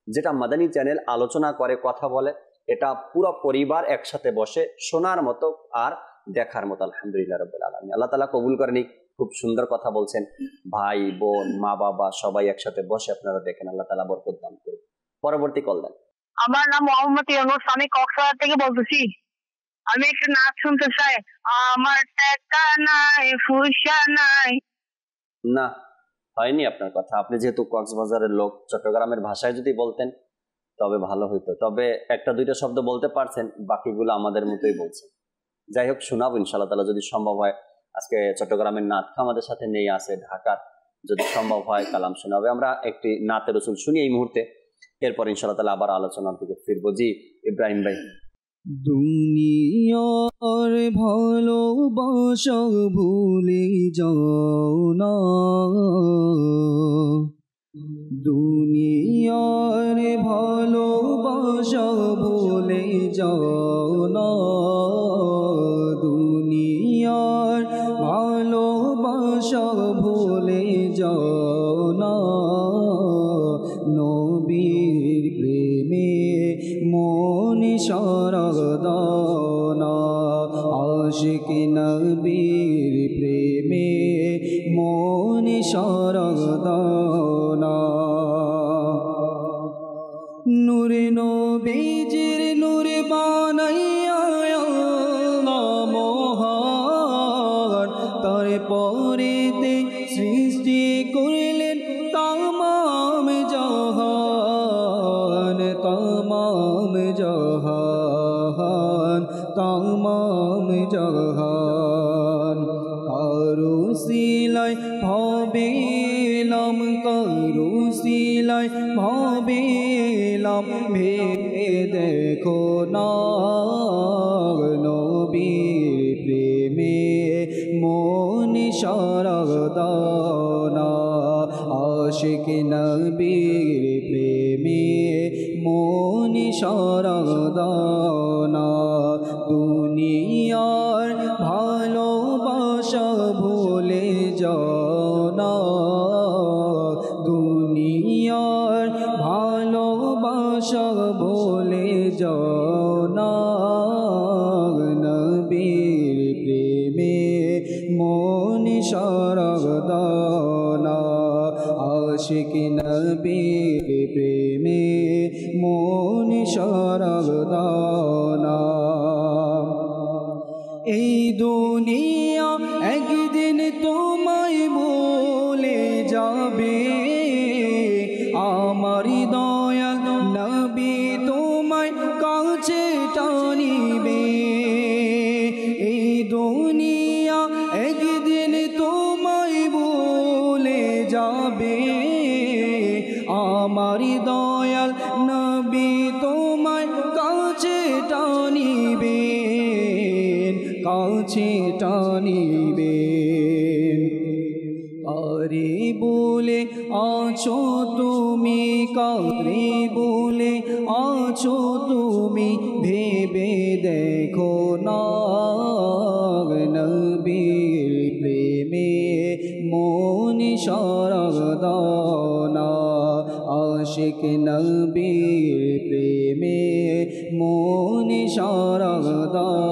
যেটা মাদানী চ্যানেল আলোচনা করে কথা বলে, এটা পুরো পরিবার একসাথে বসে শোনার মতো আর দেখার মতো। আলহামদুলিল্লাহ রাব্বিল আলামিন। আল্লাহ তাআলা কবুল করে নিক। খুব সুন্দর কথা বলছেন, ভাই বোন মা বাবা সবাই একসাথে বসে আপনারা দেখেন, আল্লাহ তাআলা বরকত দান করুন। পরবর্তী কল দেন। আমার নাম মোহাম্মদ ইউনুস, আমি কক্সবাজার থেকে বলতেছি। আমি একটা নাচ শুনতে চাই, আমার টাকা নাই পয়সা নাই। না, হয়নি আপনার কথা। আপনি যেহেতু কক্সবাজারের লোক, চট্টগ্রামের ভাষায় যদি বলতেন তবে ভালো হইতো। তবে একটা দুইটা শব্দ বলতে পারছেন, বাকিগুলো আমাদের মতোই বলছেন। যাই হোক, শোনাবো ইনশাআল্লাহ তাআলা যদি সম্ভব হয়। আজকে চট্টগ্রামের নাত আমাদের সাথে নেই, আছে ঢাকার। যদি সম্ভব হয় কালাম শোনাবে। আমরা একটি নাতে রসুল শুনি এই মুহূর্তে, এরপর ইনশাআল্লাহ তাআলা আবার আলোচনার দিকে ফিরবো। জি ইব্রাহিম ভাই। দুনিয়ার ভালোবাসা ভুলে যাও না, দুনিয়ার ভালোবাসা ভুলে যাও না, দুনিয়ার ভালোবাসা ভুলে যাও না, নবীর প্রেমে মন সারদানা, আশিক নবীর প্রেমে মন সারদানা, নূরে নবীজির নূর বানাইয়া আল্লাহ মহান, তার পরেতে সৃষ্টি করলেন তামাম জাহান, তামাম জাহান, তামাম জাহান। কারো সিলাই ভাবেলাম, কারো সিলাই ভাবেলাম, ভেবে দেখো না, নবীর প্রেমে মন সারদানা, আশিক নবীর প্রেমে মন সারদানা, দুনিয়ার ভালোবাসা ভুলে যাও না, দুনিয়ার ভালোবাসা ভুলে যাও না, নবীর প্রেমে মন সারদানা, আশিক নবীর প্রেমে মন সরবদানা। এই দুনিয়া একদিন তোমায় ভুলে যাবে, আমার দয়াল নবী তোমায় কাছে টানিবে। এই দুনিয়া একদিন তোমায় ভুলে যাবে, আমার দয়াল নবী তোমায় কাছে টানিবে, কাছে টানিবে। আরে বলে আছো তুমি, কারে বলে আছো তুমি, ভেবে দেখো না। নবীর প্রেমে মন সরবদানা, আশিক নবীর প্রেমে মন সরবদানা।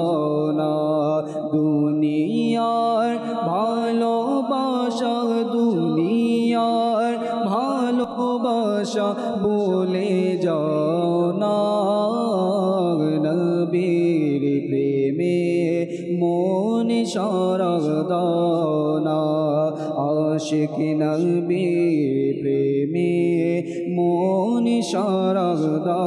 দুনিয়ার ভালোবাসা, দুনিয়ার ভালোবাসা বলে যাও না। নবীর প্রেমে মন সরবদানা, আশিক নবীর প্রেমে মন সরবদানা।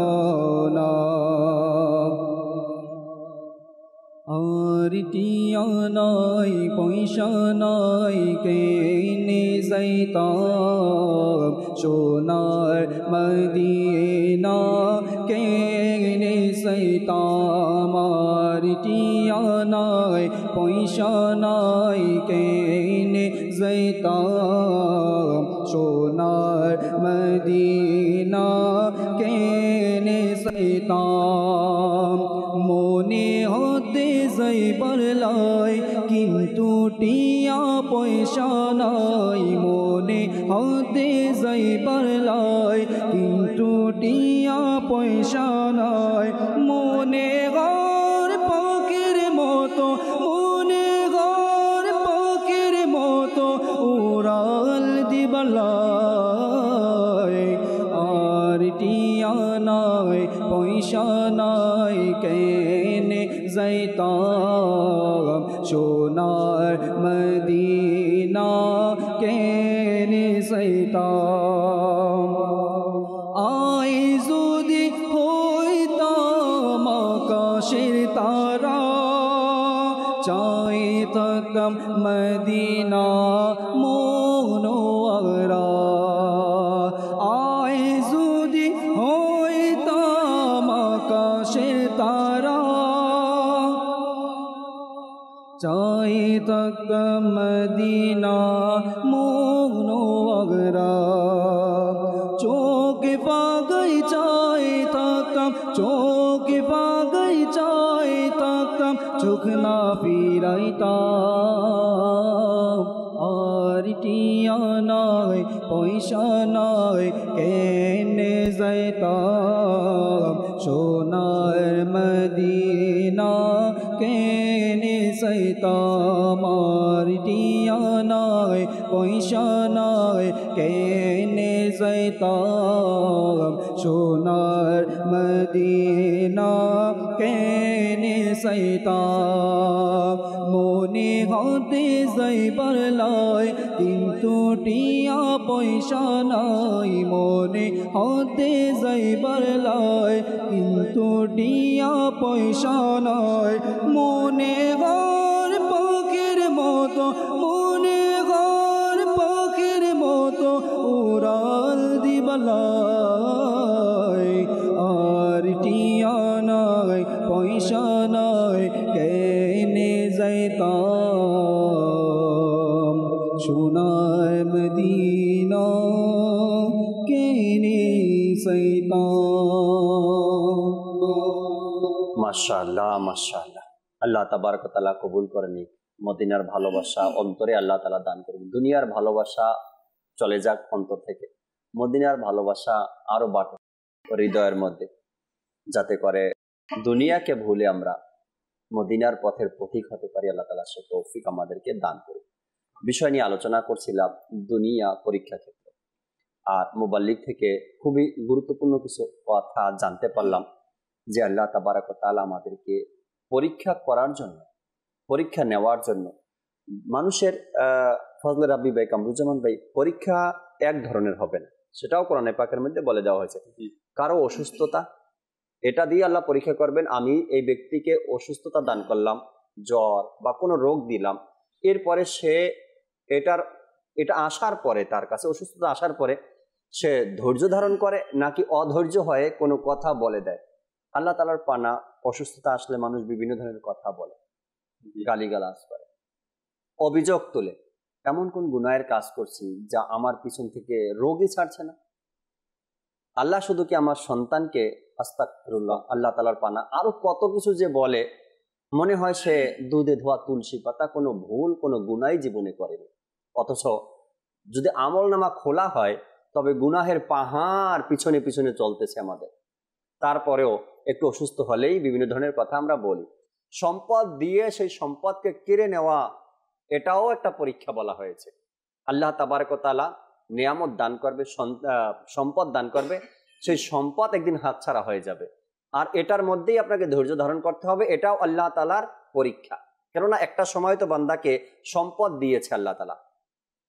আর টিয়া নাই পয়সা নাই কেনে যাইতাম, সোনার মদিনা কেনে যাইতাম। আর টিয়া নাই পয়সা নাই কেনে যাইতাম, সোনার মদিনা কেনে যাইতাম। মনে হতে যাইবার লাই কিন্তু টিয়া পয়সা নাই, মনে হতে যাইবার লাই কিন্তু টিয়া পয়সা নাই। মনে ঘর পাখির মতো, মনে ঘর পাখির মতো উড়াল দিবালাই। আর টিয়া নাই পয়সা নাই কেনে যাইতাম, সোনার মদিনা কেনে যাইতাম। আই যদি হইতাম আকাশের তারা, চাই থাকতাম মদিনা মনোয়ারা। আই যদি হইতাম আকাশের তারা, চাই থাকতাম মদিনা মনোয়ারা। চোখে পাগাই চাই থাকতাম, চোখে পাগাই চাই থাকতাম, চোখ না ফিরাইতাম। আর টিয়া নাই পয়সা নাই কেনে যাইতাম, সোনার মদিনা কেনে যাইতাম। আর টিয়া নাই পয়সা নাই কেনে যাইতাম, সোনার মদিনা কেনে যাইতাম। মনে হতে যাইবার লাই কিন্তু টিয়া পয়সা নাই, মনে হতে যাইবার লাই কিন্তু টিয়া পয়সা নাই। মনে ঘর পাখির মতো, মনে ঘর পাখির মতো উড়াল দিবালাই। আর টিয়া নাই পয়সা নাই কেনে যাইতাম, সোনার মদিনা কেনে যাইতাম। মাশাআল্লাহ মাশাআল্লাহ। আল্লাহ তাবারক ওয়া তাআলা কবুল করে নিক। মদিনার ভালোবাসা অন্তরে আল্লাহ তাআলা দান করুন। দুনিয়ার ভালোবাসা চলে যাক অন্তর থেকে, মদিনার ভালোবাসা আরো বাড়ুক হৃদয়ের মধ্যে, যাতে করে দুনিয়াকে ভুলে আমরা মদিনার পথের পথিক হতে পারি। আল্লাহ তাআলা সে তৌফিক আমাদেরকে দান করুন। বিষয় নিয়ে আলোচনা করছিলাম দুনিয়া পরীক্ষা ক্ষেত্র। আর মুবাল্লিগ থেকে খুবই গুরুত্বপূর্ণ কিছু কথা জানতে পারলাম যে আল্লাহ তাবারাক ওয়া তাআলা আমাদেরকে পরীক্ষা করার জন্য, পরীক্ষা নেওয়ার জন্য মানুষের ফজলে রাব্বি ভাই, কামরুজ্জামান ভাই, পরীক্ষা এক ধরনের হবে না, সেটাও কোরআনে পাকের মধ্যে বলে দেওয়া হয়েছে। কারো অসুস্থতা, এটা দিয়ে আল্লাহ পরীক্ষা করবেন। আমি এই ব্যক্তিকে অসুস্থতা দান করলাম, জ্বর বা কোনো রোগ দিলাম, এরপরে সে এটা আসার পরে, তার কাছে অসুস্থতা আসার পরে সে ধৈর্য ধারণ করে নাকি অধৈর্য হয়ে কোনো কথা বলে দেয়। আল্লাহ তাআলার পানা, অসুস্থতা আসলে মানুষ বিভিন্ন ধরনের কথা বলে, গালিগালাজ করে, অভিযোগ তোলে। এমন কোন গুনাহের কাজ করছি যা আমার পিছন থেকে রোগই ছাড়ছে না? আল্লাহ শুধু কি আমার সন্তানকে আস্তাগফিরুল্লাহ, আল্লাহ তাআলার পানা, আরো কত কিছু যে বলে, মনে হয় সে দুধে ধোয়া তুলসী পাতা, কোনো ভুল, কোনো গুনাহ জীবনে করেনি। অথচ যদি আমলনামা খোলা হয় তবে গুনাহের পাহাড় পিছনে পিছনে চলতেছে আমাদের। তারপরেও একটু অসুস্থ হলেই বিভিন্ন ধরনের কথা আমরা বলি। সম্পদ দিয়ে সেই সম্পদকে কেড়ে নেওয়া, এটাও একটা পরীক্ষা বলা হয়েছে। আল্লাহ তাবারক ওয়া তাআলা নিয়ামত দান করবে, সম্পদ দান করবে, সেই সম্পদ একদিন হাতছাড়া হয়ে যাবে। আর এটার মধ্যেই আপনাকে ধৈর্য ধারণ করতে হবে, এটাও আল্লাহ তাআলার পরীক্ষা। কেননা একটা সময় তো বান্দাকে সম্পদ দিয়েছে আল্লাহ তাআলা,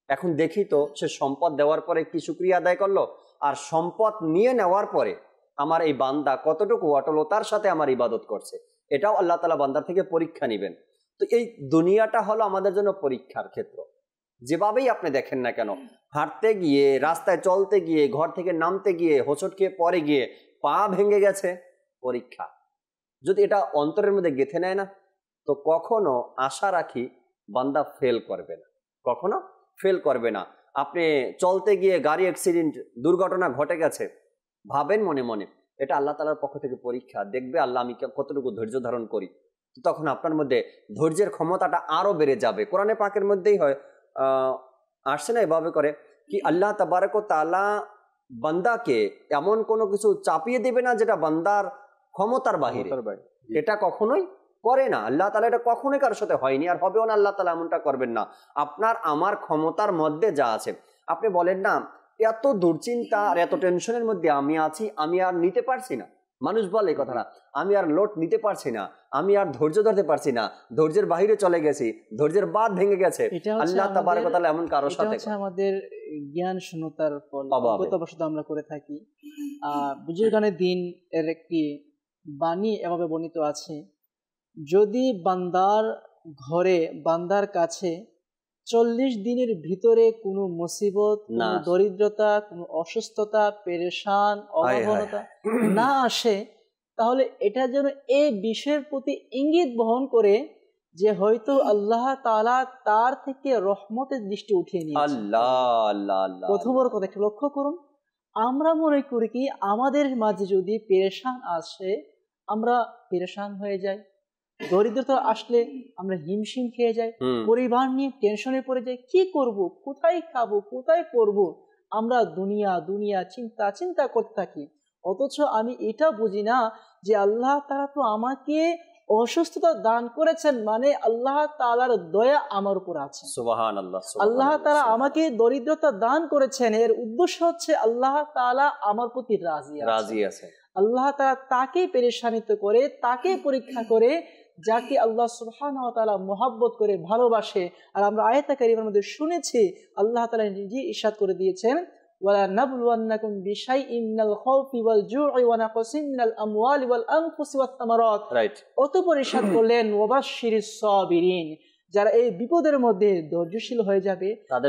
এখন দেখি তো সে সম্পদ দেওয়ার পরে কি শুকরিয়া আদায় করলো, আর সম্পদ নিয়ে নেওয়ার পরে আমার এই বান্দা কতটুকু অটলতার সাথে আমার ইবাদত করছে, এটাও আল্লাহ তাআলা বান্দার থেকে পরীক্ষা নেবেন। তো এই দুনিয়াটা হলো আমাদের জন্য পরীক্ষার ক্ষেত্র। যেভাবেই আপনি দেখেন না কেন, হাঁটতে গিয়ে, রাস্তায় চলতে গিয়ে, ঘর থেকে নামতে গিয়ে, হোঁচট খেয়ে পরে গিয়ে পা ভেঙে গেছে, পরীক্ষা। যদি এটা অন্তরের মধ্যে গেঁথে নেয় না, তো কখনো আশা রাখি বান্দা ফেল করবে না, কখনো ফেল করবে না। আপনি চলতে গিয়ে গাড়ি অ্যাক্সিডেন্ট, দুর্ঘটনা ঘটে গেছে, ভাবেন মনে মনে এটা আল্লাহ তাআলার পক্ষ থেকে পরীক্ষা, দেখবে আল্লাহ আমি কতটুকু ধৈর্য ধারণ করি। তখন আপনার মধ্যে ধৈর্যের ক্ষমতাটা আরো বেড়ে যাবে। কোরআনে পাকের মধ্যেই হয় আসছে না এভাবে করে কি, আল্লাহ তাবারক ওয়া তাআলা বান্দাকে এমন কোনো কিছু চাপিয়ে দেবে না যেটা বান্দার ক্ষমতার বাহিরে, এটা কখনোই করে না আল্লাহ তাআলা, এটা কখনোই কারোর সাথে হয়নি আর হবেও না। আল্লাহ তাআলা এমনটা করবেন না। আপনার আমার ক্ষমতার মধ্যে যা আছে, আপনি বলেন না এত দুশ্চিন্তা আর এত টেনশনের মধ্যে আমি আছি, আমি আর নিতে পারছি না। মানুষ বলে এই কথাটা, আমি আর লোড নিতে পারছি না, আমি আর ধৈর্য ধরতে পারছি না, ধৈর্যের বাইরে চলে গেছি, ধৈর্যের বাঁধ ভেঙে গেছে। আল্লাহ তাবারক ওয়া তাআলা এমন কারোর সাথে, আমাদের জ্ঞান শূন্যতার ফল, অজ্ঞতাবশত আমরা করে থাকি। বুজুর্গানে দিন এর একটি বাণী এভাবে বর্ণিত আছে, যদি বান্দার ঘরে, বান্দার কাছে 40 দিনের ভিতরে কোনো মুসিবত, কোনো দরিদ্রতা, কোনো অসুস্থতা, পেরেশান, অভাবনতা না আসে, তাহলে এটা যেন এই বিষয়ের প্রতি ইঙ্গিত বহন করে যে হয়তো আল্লাহ তাআলা তার থেকে রহমতের দৃষ্টি উঠিয়ে নিয়েছেন। প্রথমের কথা একটু লক্ষ্য করুন, আমরা মনে করি কি আমাদের মাঝে যদি পেরেশান আসে আমরা পেরেশান হয়ে যাই, দরিদ্রতা আসলে আমরা হিমশিম খেয়ে যাই, পরিবার নিয়ে টেনশনে পড়ে যাই, কি করব, কোথায় খাবো, কোথায় করব, আমরা দুনিয়া দুনিয়া চিন্তা চিন্তা করতে থাকি। অথচ আমি এটা বুঝি না যে আল্লাহ তাআলা তো আমাকে অসুস্থতা দান করেছেন, মানে আল্লাহ তাআলার দয়া আমার উপর আছে। সুবহানাল্লাহ। আল্লাহ তাআলা আমাকে দরিদ্রতা দান করেছেন, এর উদ্দেশ্য হচ্ছে আল্লাহ তাআলা আমার প্রতি রাজি আছে। আল্লাহ তাআলা তাকে পেরেশানিত করে, তাকে পরীক্ষা করে, যাকে আল্লাহ সুবহানাহু ওয়া তাআলা মহব্বত করে ভালোবাসে। আর আমরা আয়াতে কারিমার মধ্যে শুনেছি আল্লাহ তাআলা নিজে ইরশাদ করে দিয়েছেন, ওয়ালা নাবলুওয়ান্নাকুম বিশাইইন মিনাল খাউফি ওয়াল জু'i ওয়া নাকসিন মিনাল আমওয়ালি ওয়াল আনফুসি ওয়াত তামারাত। অতঃপর ইরশাদ করলেন ওয়াবাশশিরিস সাবিরিন, যারা এই বিপদের মধ্যে ধৈর্যশীল হয়ে যাবে,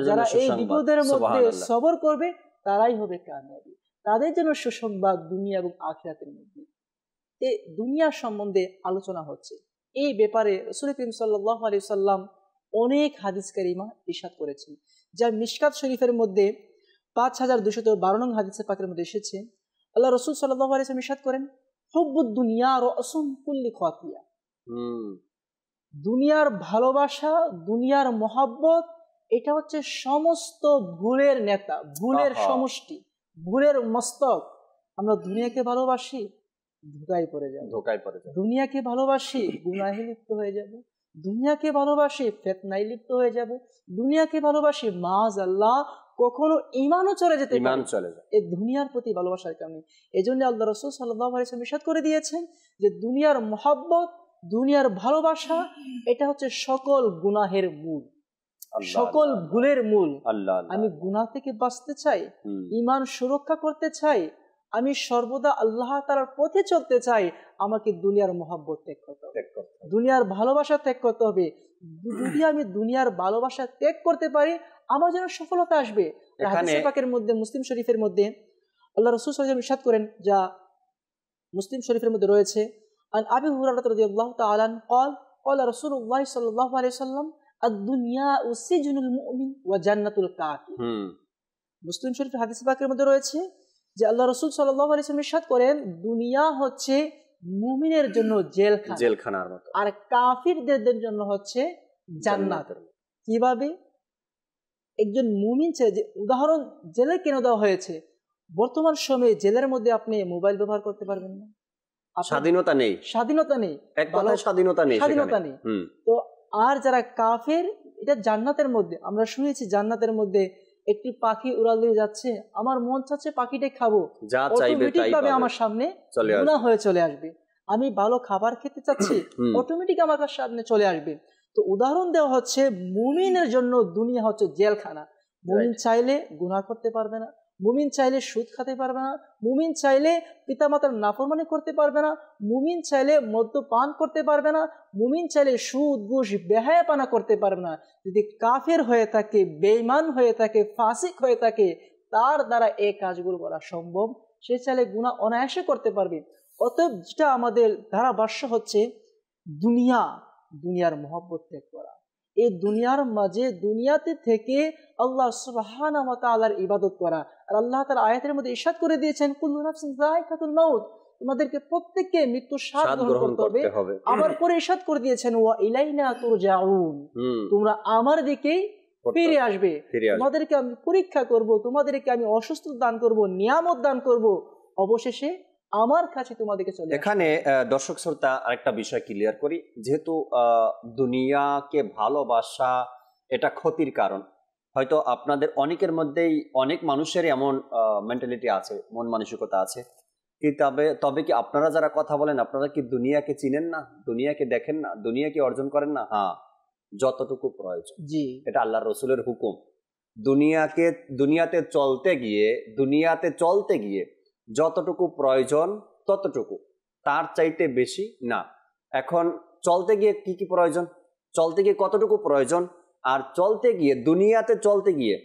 যারা এই বিপদের মধ্যে সবর করবে, তারাই হবে কামিয়াবি। তাদের জন্য সুসংবাদ দুনিয়া এবং আখিরাতের মধ্যে। এই দুনিয়া সম্বন্ধে আলোচনা হচ্ছে, এই ব্যাপারে রাসূল করিম সাল্লাল্লাহু আলাইহি সাল্লাম অনেক হাদিস কারিমা ইরশাদ করেছেন, যা মিশকাত শরীফের মধ্যে 5212 নং হাদিসে পাকের মধ্যে এসেছে। আল্লাহ রাসূল সাল্লাল্লাহু আলাইহি ওয়াসাল্লাম ইরশাদ করেন, হুব্বুদ দুনিয়া রাসুন কুল্লি খাতিয়া। দুনিয়ার ভালোবাসা, দুনিয়ার মহব্বত, এটা হচ্ছে সমস্ত ভুলের নেতা, ভুলের সমষ্টি, ভুলের মস্তক। আমরা দুনিয়াকে ভালোবাসি, ধোঁকায় পড়ে যাব, দুনিয়াকে ভালোবাসি, গুনাহে লিপ্ত হয়ে যাব, দুনিয়াকে ভালোবাসি, ফিতনায় লিপ্ত হয়ে যাব, দুনিয়াকে ভালোবাসি, মাআযাল্লাহ কখনো ইমানও চলে যেতে পারে, ইমান চলে যায়। এই দুনিয়ার প্রতি ভালোবাসার কারণে। এই জন্য আল্লাহ রাসূল সাল্লাল্লাহু আলাইহি ওয়াসাল্লাম ইরশাদ করে দিয়েছেন যে দুনিয়ার মহব্বত, দুনিয়ার ভালোবাসা এটা হচ্ছে সকল গুনাহের মূল, সকল ভুলের মূল। আমি গুনাহ থেকে বাঁচতে চাই, ঈমান সুরক্ষা করতে চাই, আমি সর্বদা আল্লাহ তাআলার পথে চলতে চাই, আমাকে দুনিয়ার মহব্বত ত্যাগ করতে হবে, দুনিয়ার ভালোবাসা ত্যাগ করতে হবে। যদি আমি দুনিয়ার ভালোবাসা ত্যাগ করতে পারি, আমার জন্য সফলতা আসবে। হাদিস পাকের মধ্যে, মুসলিম শরীফের মধ্যে আল্লাহ রাসূল সাল্লাল্লাহু আলাইহি ওয়াসাল্লাম ইরশাদ করেন, যা মুসলিম শরীফের মধ্যে রয়েছে, আন আবি হুরায়রা রাদিয়াল্লাহু তাআলা قال قال رسول الله صلى الله عليه وسلم الدنيا سجن المؤمن وجنة الكافر। মুসলিম শরীফের হাদিস পাকের মধ্যে রয়েছে যে আল্লাহ রাসূল সাল্লাল্লাহু আলাইহি ওয়াসাল্লাম ইরশাদ করেন, দুনিয়া হচ্ছে মুমিনের জন্য জেলখানার মতো, আর কাফিরদের জন্য হচ্ছে জান্নাতের মতো। কিভাবে? একজন মুমিন চাই, যে উদাহরণ জেলে কেন দেওয়া হয়েছে, বর্তমান সময়ে জেলের মধ্যে আপনি মোবাইল ব্যবহার করতে পারবেন না, স্বাধীনতা নেই, স্বাধীনতা নেই, এক কথায় স্বাধীনতা নেই, স্বাধীনতা নেই। তো আর যারা কাফের, এটা জান্নাতের মধ্যে, আমরা শুনেছি জান্নাতের মধ্যে একটি পাখি উড়াল দিয়ে যাচ্ছে, আমার মন চাচ্ছে পাখিটা খাবো, অটোমেটিকভাবে আমার সামনে গুনাহ হয়ে চলে আসবে। আমি ভালো খাবার খেতে চাচ্ছি, অটোমেটিক আমার সামনে চলে আসবে। তো উদাহরণ দেওয়া হচ্ছে মুমিনের জন্য দুনিয়া হচ্ছে জেলখানা। মুমিন চাইলে গুনাহ করতে পারবে না, মুমিন চাইলে সুদ খেতে পারবে না, মুমিন চাইলে পিতামাতার নাফরমানি করতে পারবে না, মুমিন চাইলে মদ্যপান করতে পারবে না, মুমিন চাইলে সুদ ঘুষ বেহায়াপনা করতে পারবে না। যদি কাফের হয়ে থাকে, বেঈমান হয়ে থাকে, ফাসিক হয়ে থাকে, তার দ্বারা এই কাজগুলো করা সম্ভব। সে চাইলে গুনাহ অনায়াসে করতে পারবে। অতএব যেটা আমাদের ধারাভাষ্য হচ্ছে দুনিয়ার মহব্বত ত্যাগ করা, এই দুনিয়ার মাঝে দুনিয়াতে থেকে আল্লাহ সুবহানাহু ওয়া তাআলার ইবাদত করা। আর আল্লাহ তাআলা আয়াতের মধ্যে ইরশাদ করে দিয়েছেন, কুল্লু নাফসিন যায়কাতুল মাউত, তোমাদেরকে প্রত্যেককে মৃত্যুর স্বাদ গ্রহণ করতে হবে। আবার পরে ইরশাদ করে দিয়েছেন, ওয়া ইলাইনা তুরজাউন, তোমরা আমার দিকেই ফিরে আসবে, তোমাদেরকে আমি পরীক্ষা করব, তোমাদেরকে আমি অসুস্থতা দান করব, নিয়ামত দান করব, অবশেষে আমার কাছে তোমাদেরকে চলে। এখানে দর্শক শ্রোতা আরেকটা বিষয় ক্লিয়ার করি, যেহেতু দুনিয়াকে ভালোবাসা এটা ক্ষতির কারণ, হয়তো আপনাদের অনেকের মধ্যেই, অনেক মানুষেরই এমন মেন্টালিটি আছে, মন মানসিকতা আছে। তবে কি আপনারা যারা কথা বলেন, আপনারা কি দুনিয়াকে চিনেন না, দুনিয়াকে দেখেন না, দুনিয়াকে অর্জন করেন না? হ্যাঁ, যতটুকু প্রয়োজন। জি, এটা আল্লাহর রাসূলের হুকুম। দুনিয়াতে চলতে গিয়ে যতটুকু প্রয়োজন ততটুকু, তার চাইতে বেশি না। এখন চলতে গিয়ে কি কি প্রয়োজন, চলতে গিয়ে কতটুকু প্রয়োজন, আর দুনিয়াতে চলতে গিয়ে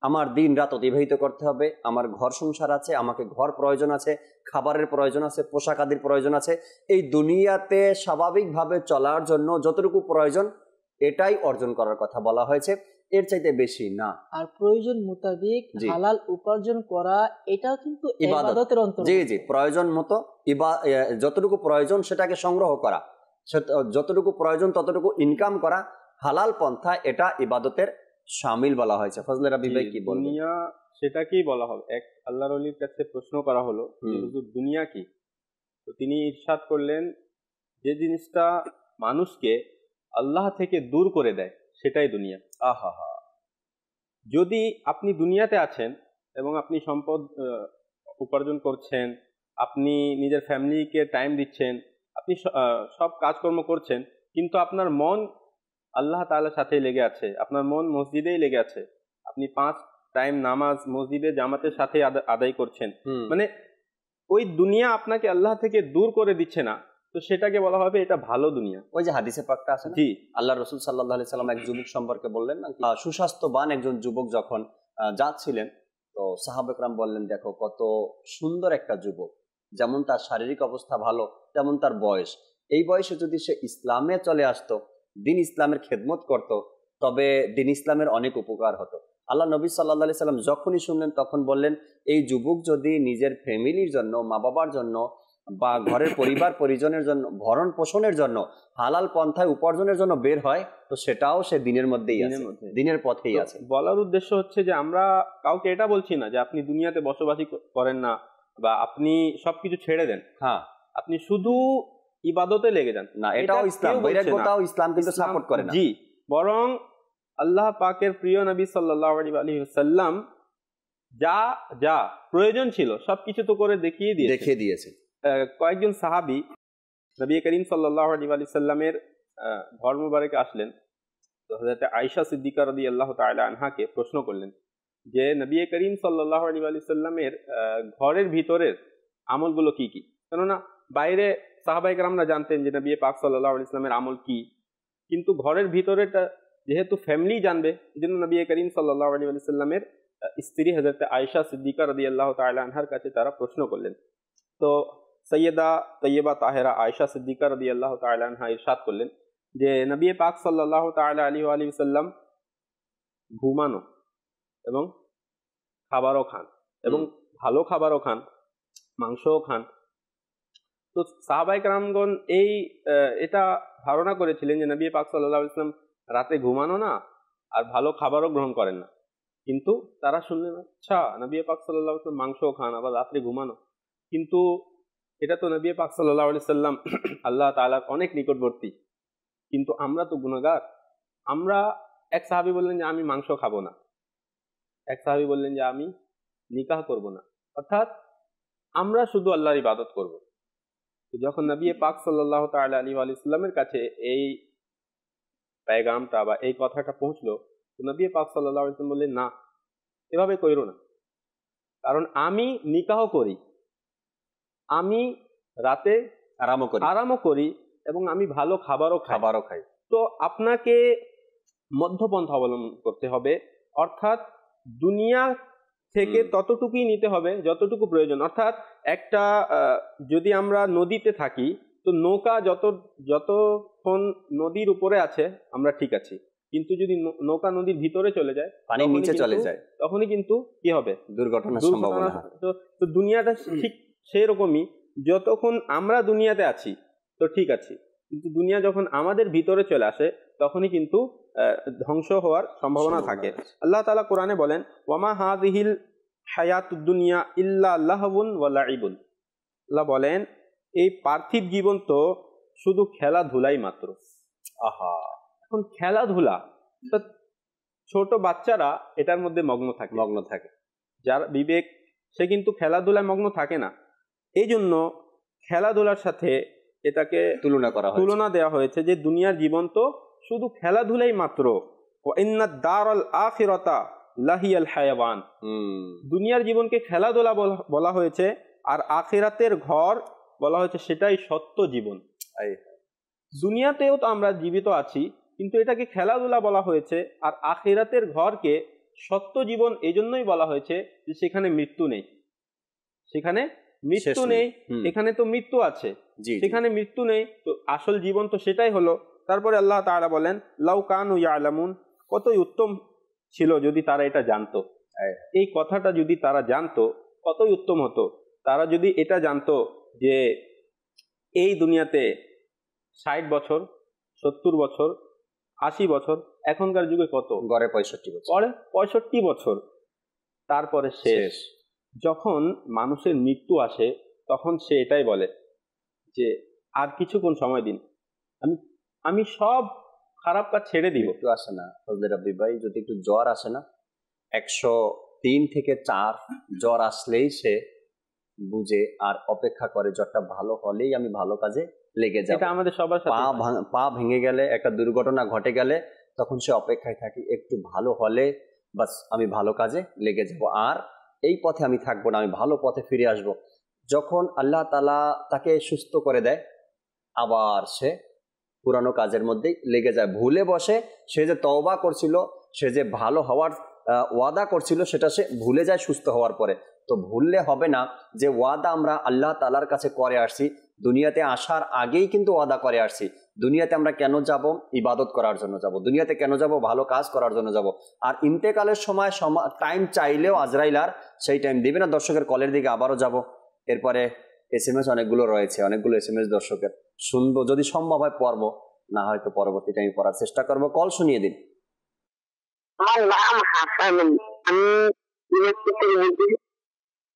আমার দিন রাত অতিবাহিত করতে হবে, আমার ঘর সংসার আছে, আমাকে ঘর প্রয়োজন আছে, খাবারের প্রয়োজন আছে, পোশাক আদির প্রয়োজন আছে। এই দুনিয়াতে স্বাভাবিকভাবে চলার জন্য যতটুকু প্রয়োজন এটাই অর্জন করার কথা বলা হয়েছে, এর চাইতে বেশি না। আর প্রয়োজন মোতাবেক হালাল উপার্জন করা, এটাও কিন্তু ইবাদতের অন্তর্গত। জি জি, প্রয়োজন মতো যতটুকু প্রয়োজন সেটাকে সংগ্রহ করা, যতটুকু প্রয়োজন ততটুকু ইনকাম করা, হালাল পন্থা, এটা ইবাদতের শামিল বলা হয়েছে। ফজলে রাব্বি ভাই কি বলবেন? দুনিয়া সেটাকেই বলা হবে। এক আল্লাহর ওলির কাছে প্রশ্ন করা হলো যে হুজুর দুনিয়া কি, তো তিনি ইরশাদ করলেন যে জিনিসটা মানুষকে আল্লাহ থেকে দূর করে দেয় সেটাই দুনিয়া। আহা, যদি আপনি দুনিয়াতে আছেন এবং আপনি সম্পদ উপার্জন করছেন, আপনি নিজের ফ্যামিলিকে টাইম দিচ্ছেন, আপনি সব কাজকর্ম করছেন, কিন্তু আপনার মন আল্লাহ তাআলার সাথেই লেগে আছে, আপনার মন মসজিদেই লেগে আছে, আপনি 5 টাইম নামাজ মসজিদে জামাতের সাথে আদায় করছেন, মানে ওই দুনিয়া আপনাকে আল্লাহ থেকে দূর করে দিচ্ছে না, তো সেটাকে বলা হবে এটা ভালো দুনিয়া। ওই যে হাদিসে পাকটা আছে না, জি, আল্লাহ রাসূল সাল্লাল্লাহু আলাইহি সাল্লাম এক যুবক সম্পর্কে বললেন না, সুস্বাস্থ্যবান একজন যুবক যখন যাচ্ছিলেন, তো সাহাবায়ে কেরাম বললেন, দেখো কত সুন্দর একটা যুবক, যেমন তার শারীরিক অবস্থা ভালো, তেমন তার বয়স। এই বয়সে যদি সে ইসলামে চলে আসতো, দিন ইসলামের খেদমত করত, তবে দিন ইসলামের অনেক উপকার হতো। আল্লাহ নবী সাল্লাল্লাহু আলাইহি সাল্লাম যখনই শুনলেন তখন বললেন, এই যুবক যদি নিজের ফ্যামিলির জন্য, মা বাবার জন্য বা ঘরের পরিবার পরিজনের জন্য, ভরণ পোষণের জন্য হালাল পন্থায় উপার্জনের জন্য বের হয়, তো সেটাও সে দিনের মধ্যেই আছে, দিনের পথেই আছে। বলার উদ্দেশ্য হচ্ছে যে আমরা কাউকে এটা বলছি না যে আপনি দুনিয়াতে বসবাসী করেন না বা আপনি সবকিছু ছেড়ে দেন, হ্যাঁ, আপনি শুধু ইবাদতে লেগে যান না, এটাও ইসলাম, বৈরাগ্যটাও ইসলাম কিন্তু সাপোর্ট করে না। জি, বরং আল্লাহ পাকের প্রিয় নবী সাল্লাল্লাহু আলাইহি ওয়াসাল্লাম যা যা প্রয়োজন ছিল সবকিছু তো করে দেখিয়ে দিয়েছে। কয়েকজন সাহাবী নবী করিম সাল্লাল্লাহু আলাইহি সাল্লামের ঘর মুবারকে আসলেন, তো হযরত আয়েশা সিদ্দিকা রাদিয়াল্লাহু তাআলা আনহাকে প্রশ্ন করলেন যে নবী করিম সাল্লাল্লাহু আলাইহি সাল্লামের ঘরের ভিতরের আমলগুলো কি কি। কেননা বাইরে সাহাবায়ে কেরামরা জানতেন যে নবী পাক সাল্লাল্লাহু আলাইহি সাল্লামের আমল কি, কিন্তু ঘরের ভিতরেটা যেহেতু ফ্যামিলি জানবে, এজন্য নবী করিম সাল্লাল্লাহু আলাইহি সাল্লামের স্ত্রী হযরত আয়েশা সিদ্দিকা রাদিয়াল্লাহু তাআলা আনহার কাছে তারা প্রশ্ন করলেন। তো সৈয়দা তৈয়বা তাহেরা আয়েশা সিদ্দিকা রাদিয়াল্লাহু তাআলা আনহা ইরশাদ করলেন যে নবী পাক সাল্লাল্লাহু তাআলা আলাইহি ওয়াসাল্লাম ঘুমানো এবং খাবারও খান, এবং ভালো খাবারও খান, মাংসও খান। তো সাহাবায়ে কেরামগণ এটা ধারণা করেছিলেন যে নবী পাক সাল্লাল্লাহু আলাইহি ওয়াসাল্লাম রাতে ঘুমানো না আর ভালো খাবারও গ্রহণ করেন না, কিন্তু তারা শুনলেন আচ্ছা নবী পাক সাল্লাল্লাহু আলাইহি ওয়াসাল্লাম মাংসও খান আবার রাতে ঘুমানো, কিন্তু এটা তো নবী পাক সাল্লাল্লাহু আলাইহি সাল্লাম আল্লাহ তাআলার অনেক নিকটবর্তী, কিন্তু আমরা তো গুনাহগার। আমরা, এক সাহাবী বললেন যে আমি মাংস খাবো না, এক সাহাবী বললেন যে আমি নিকাহ করব না, অর্থাৎ আমরা শুধু আল্লাহর ইবাদত করব। তো যখন নবী পাক সাল্লাল্লাহু তাআলা আলাইহি ওয়া সাল্লামের কাছে এই পেগামটা বা এই কথাটা পৌঁছলো, তো নবী পাক সাল্লাল্লাহু আলাইহি ওয়াসাল্লাম বললেন না, এভাবে কইরো না, কারণ আমি নিকাহ করি, আমি রাতে আরামও করি এবং আমি ভালো খাবারও খাই। তো আপনাকে মধ্যপন্থা অবলম্বন করতে হবে, অর্থাৎ দুনিয়া থেকে ততটুকুই নিতে হবে যতটুকু প্রয়োজন। অর্থাৎ একটা যদি আমরা নদীতে থাকি, তো নৌকা যতক্ষণ নদীর উপরে আছে আমরা ঠিক আছি, কিন্তু যদি নৌকা নদীর ভিতরে চলে যায়, পানির নিচে চলে যায়, তখনই কিন্তু কি হবে, দুর্ঘটনার সম্ভাবনা। তো দুনিয়াটা ঠিক সেই রকমই, যতক্ষণ আমরা দুনিয়াতে আছি তো ঠিক আছি, কিন্তু দুনিয়া যখন আমাদের ভিতরে চলে আসে তখনই কিন্তু ধ্বংস হওয়ার সম্ভাবনা থাকে। আল্লাহ তাআলা কোরআনে বলেন ওয়ামা হাযিহিল হায়াতুদ দুনিয়া ইল্লা লাহবুন ওয়া লাইবুন। আল্লাহ বলেন এই পার্থিব জীবন তো শুধু খেলাধুলাই মাত্র। আহা, এখন খেলাধুলা, তো ছোট বাচ্চারা এটার মধ্যে মগ্ন থাকে, যার বিবেক সে কিন্তু খেলাধুলায় মগ্ন থাকে না। এই জন্য খেলাধুলার সাথে এটাকে তুলনা দেওয়া হয়েছে যে দুনিয়ার জীবন তো শুধু খেলাধুলাই মাত্র। ইন্নাদ দারাল আখিরাতা লাহিয়াল হায়াওয়ান, দুনিয়ার জীবনকে খেলাধুলা বলা হয়েছে, আর আখিরাতের ঘর বলা হয়েছে সেটাই সত্য জীবন। দুনিয়াতেও তো আমরা জীবিত আছি, কিন্তু এটাকে খেলাধুলা বলা হয়েছে, আর আখিরাতের ঘরকে সত্য জীবন এই জন্যই বলা হয়েছে যে সেখানে মৃত্যু নেই, সেখানে মৃত্যু নেই, এখানে তো মৃত্যু আছে, সেখানে মৃত্যু নেই, তো আসল জীবন তো সেটাই হলো। তারপরে আল্লাহ তাআলা বলেন লাউ কানু ইয়ালামুন, কতই উত্তম ছিল যদি তারা এটা জানতো। এই কথাটা যদি তারা জানতো কতই উত্তম হতো। তারা যদি এটা জানতো যে এই দুনিয়াতে 60 বছর, 70 বছর, 80 বছর, এখনকার যুগে কত, গড়ে 65 বছর, তারপরে শেষ। যখন মানুষের মৃত্যু আসে তখন সে এটাই বলে যে আর কিছুক্ষণ সময় দিন, আমি সব খারাপ কাজ ছেড়ে দিব। একটু আসে না ফজলে রাব্বি ভাই, যদি একটু জ্বর আসে না, 103 থেকে 4 জ্বর আসলেই সে বুঝে আর অপেক্ষা করে জ্বরটা ভালো হলেই আমি ভালো কাজে লেগে যাব। এটা আমাদের সবার সাথে। পা ভেঙে গেলে, একটা দুর্ঘটনা ঘটে গেলে তখন সে অপেক্ষায় থাকে একটু ভালো হলে বাস আমি ভালো কাজে লেগে যাব, আর এই পথে আমি থাকবো না, আমি ভালো পথে ফিরে আসব। যখন আল্লাহ তাআলা তাকে সুস্থ করে দেয়, আবার সে পুরানো কাজের মধ্যেই লেগে যায়, ভুলে বসে। সে যে তওবা করছিল, সে যে ভালো হওয়ার ওয়াদা করছিল, সেটা সে ভুলে যায় সুস্থ হওয়ার পরে। তো ভুললে হবে না যে ওয়াদা আমরা আল্লাহ তাআলার কাছে করে আসছি, দুনিয়াতে আসার আগেই কিন্তু ওয়াদা করে আসছি। দুনিয়াতে আমরা কেন যাব? ইবাদত করার জন্য যাব। দুনিয়াতে কেন যাব? ভালো কাজ করার জন্য যাব। আর ইন্তেকালের সময় টাইম চাইলেও আজরাইল আর সেই টাইম দিবে না। দর্শকের কলের দিকে আবারও যাব। এরপরে SMS অনেকগুলো রয়েছে, অনেকগুলো SMS দর্শকের শুনবো, যদি সম্ভব হয় পড়ব, না হয়তো পরবর্তী টাইমে পড়ার চেষ্টা করব। কল শুনিয়ে দিন। আমার নাম হাসান, আমি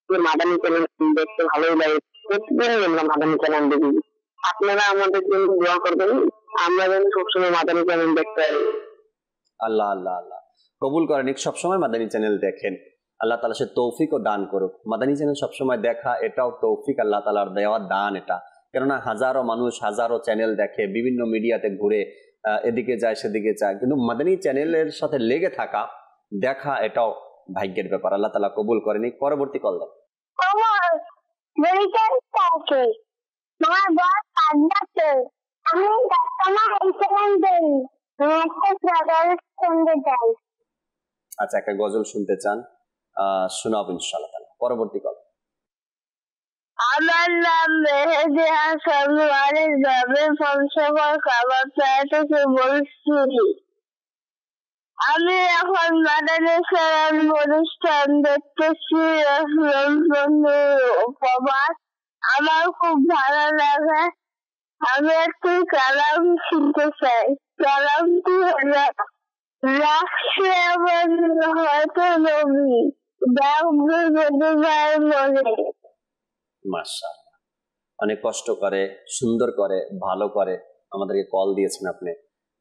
মাদানী চ্যানেল দেখতে ভালোই লাগে, প্রতিদিন মাদানী চ্যানেল দেখি। আপনারা আমাদের জন্য দোয়া করবেন, আমরা যেন সবসময় মাদানী চ্যানেল দেখতে পারি। আল্লাহ আল্লাহ আল্লাহ কবুল করেন, সবসময় মাদানী চ্যানেল দেখেন। আল্লাহ তাআলা সে তৌফিকও দান করুক। মাদানী চ্যানেল সবসময় দেখা, এটাও তৌফিক আল্লাহ তাআলার দেওয়া দান এটা। কেননা হাজারো মানুষ হাজারো চ্যানেল দেখে, বিভিন্ন মিডিয়াতে ঘুরে এদিকে যায় সেদিকে যায়, কিন্তু মাদানী চ্যানেলের সাথে লেগে থাকা দেখা এটাও ভাগ্যের ব্যাপার। আল্লাহ তাআলা কবুল করেনি। পরবর্তী কল দেন। আচ্ছা, একটা গজল শুনতে চান, শোনাবো ইনশাআল্লাহ তাআলা। পরবর্তী কল। আমার নাম মেহেদি হাসান, বাড়ির গ্রামে পঞ্চগড় খাবার প্রায় থেকে বলছি। আমি এখন মাদানী চ্যানেল অনুষ্ঠান দেখতেছি, উপবাস আমার খুব ভালো লাগে। আমি একটু কালাম শিখতে চাই। কালামটি হলো রাখছে হয়তো নবী দেখবো যদি ভাই মনে। মাশাআল্লাহ, অনেক কষ্ট করে, সুন্দর করে, ভালো করে আমাদেরকে কল দিয়েছেন আপনি।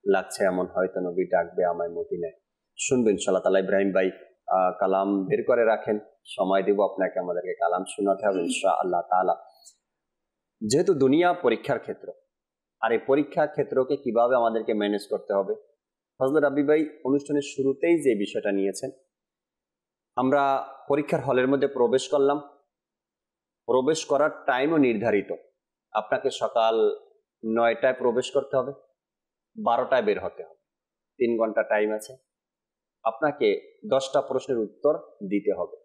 লাগছে এমন হয়তো নবী ডাকবে আমায় মদিনায়। শুনবেন ইনশাআল্লাহ তাআলা। ইব্রাহিম ভাই কালাম বের করে রাখেন, সময় দেব আপনাকে, আমাদেরকে কালাম শোনাতে হবে ইনশাআল্লাহ তাআলা। যেহেতু দুনিয়া পরীক্ষার ক্ষেত্র, আর এই পরীক্ষার ক্ষেত্রকে কিভাবে আমাদেরকে ম্যানেজ করতে হবে, ফজলুর রাব্বি ভাই অনুষ্ঠানের শুরুতেই যে বিষয়টা নিয়েছেন, আমরা পরীক্ষার হলের মধ্যে প্রবেশ করলাম। প্রবেশ করার টাইমও নির্ধারিত। আপনাকে সকাল 9টায় প্রবেশ করতে হবে, 12টায় বের হতে হবে, 3 ঘন্টা টাইম আছে। আপনাকে 10টা প্রশ্নের উত্তর দিতে হবে,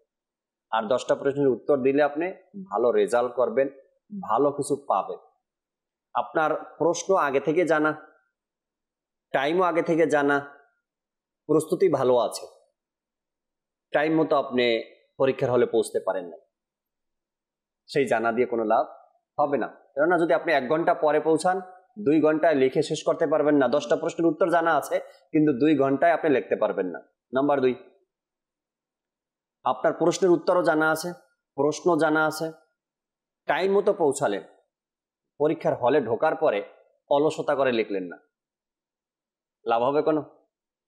আর 10টা প্রশ্নের উত্তর দিলে আপনি ভালো রেজাল্ট করবেন, ভালো কিছু পাবেন। আপনার প্রশ্ন আগে থেকে জানা, টাইমও আগে থেকে জানা, প্রস্তুতি ভালো আছে, টাইম মতো আপনি পরীক্ষার হলে পৌঁছতে পারেন না, সেই জানা দিয়ে কোনো লাভ হবে না। কেননা যদি আপনি 1 ঘন্টা পরে পৌঁছান, 2 ঘন্টায় লিখে শেষ করতে পারবেন না। 10টা প্রশ্নের উত্তর জানা আছে, কিন্তু 2 ঘন্টায় আপনি লিখতে পারবেন না। নাম্বার 2, আপনার প্রশ্নের উত্তরও জানা আছে, প্রশ্ন জানা আছে, টাইম মতো পৌঁছালেন, পরীক্ষার হলে ঢোকার পরে অলসতা করে লিখলেন না, লাভ হবে কোনো?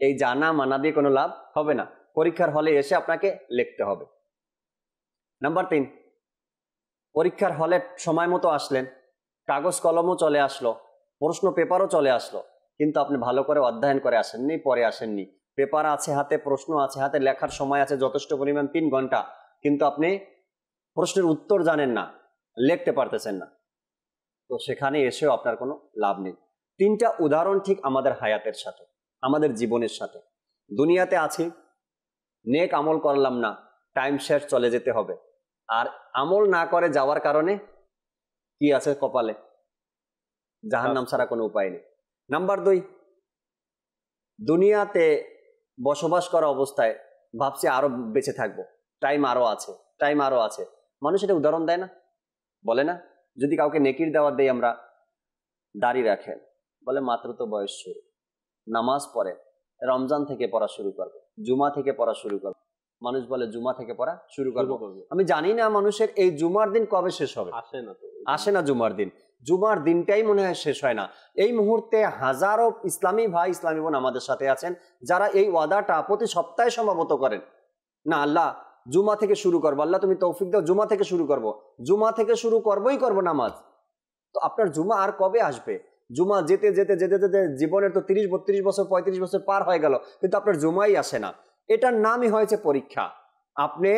এই জানা মানা দিয়ে কোনো লাভ হবে না। পরীক্ষার হলে এসে আপনাকে লিখতে হবে। নাম্বার 3, পরীক্ষার হলে সময় মতো আসলেন, কাগজ কলমও চলে আসলো, প্রশ্ন পেপারও চলে আসলো, কিন্তু আপনি ভালো করে অধ্যয়ন করে আসেননি, পরে আসেননি। পেপার আছে হাতে, প্রশ্ন আছে হাতে, লেখার সময় আছে যথেষ্ট পরিমাণ 3 ঘন্টা, কিন্তু আপনি প্রশ্নের উত্তর জানেন না, লিখতে পারতেছেন না, তো সেখানে এসেও আপনার কোনো লাভ নেই। 3টা উদাহরণ ঠিক আমাদের হায়াতের সাথে, আমাদের জীবনের সাথে। দুনিয়াতে আছি, নেক আমল করলাম না, টাইম শেষ, চলে যেতে হবে। আর আমল না করে যাওয়ার কারণে কি আছে কপালে? জাহান্নাম ছাড়া কোনো উপায় নেই। নাম্বার 2, দুনিয়াতে বসবাস করা অবস্থায় ভাবছি আরো বেঁচে থাকবো, টাইম আরো আছে, টাইম আরো আছে। মানুষ এটা উদাহরণ দেয় না, বলে না? যদি কাউকে নেকির দাওয়াত দেই আমরা, দাড়ি রাখেন, বলে মাত্র তো বয়স শুরু, নামাজ পড়ে, রমজান থেকে পড়া শুরু করবে, জুমা থেকে পড়া শুরু করবে। মানুষ বলে জুমা থেকে পড়া শুরু করবো। আমি জানি না মানুষের এই জুমার দিন কবে শেষ হবে, আসে না জুমার দিন। জুমার দিনটাই মনে হয় শেষ হয় না। এই মুহূর্তে হাজারো ইসলামী ভাই, ইসলামী বোন আমাদের সাথে আছেন, যারা এই ওয়াদাটা প্রতি সপ্তাহে সম্ভবত করেন। না, আল্লাহ জুমা থেকে শুরু করবো, আল্লাহ তুমি তৌফিক দাও, জুমা থেকে শুরু করবো, জুমা থেকে শুরু করবোই করবো নামাজ। তো আপনার জুমা আর কবে আসবে? জুমা যেতে যেতে যেতে যেতে জীবনের তো 30-32 বছর 35 বছর পার হয়ে গেল, কিন্তু আপনার জুমাই আসে না। এটার নামই হয়েছে পরীক্ষা। আপনি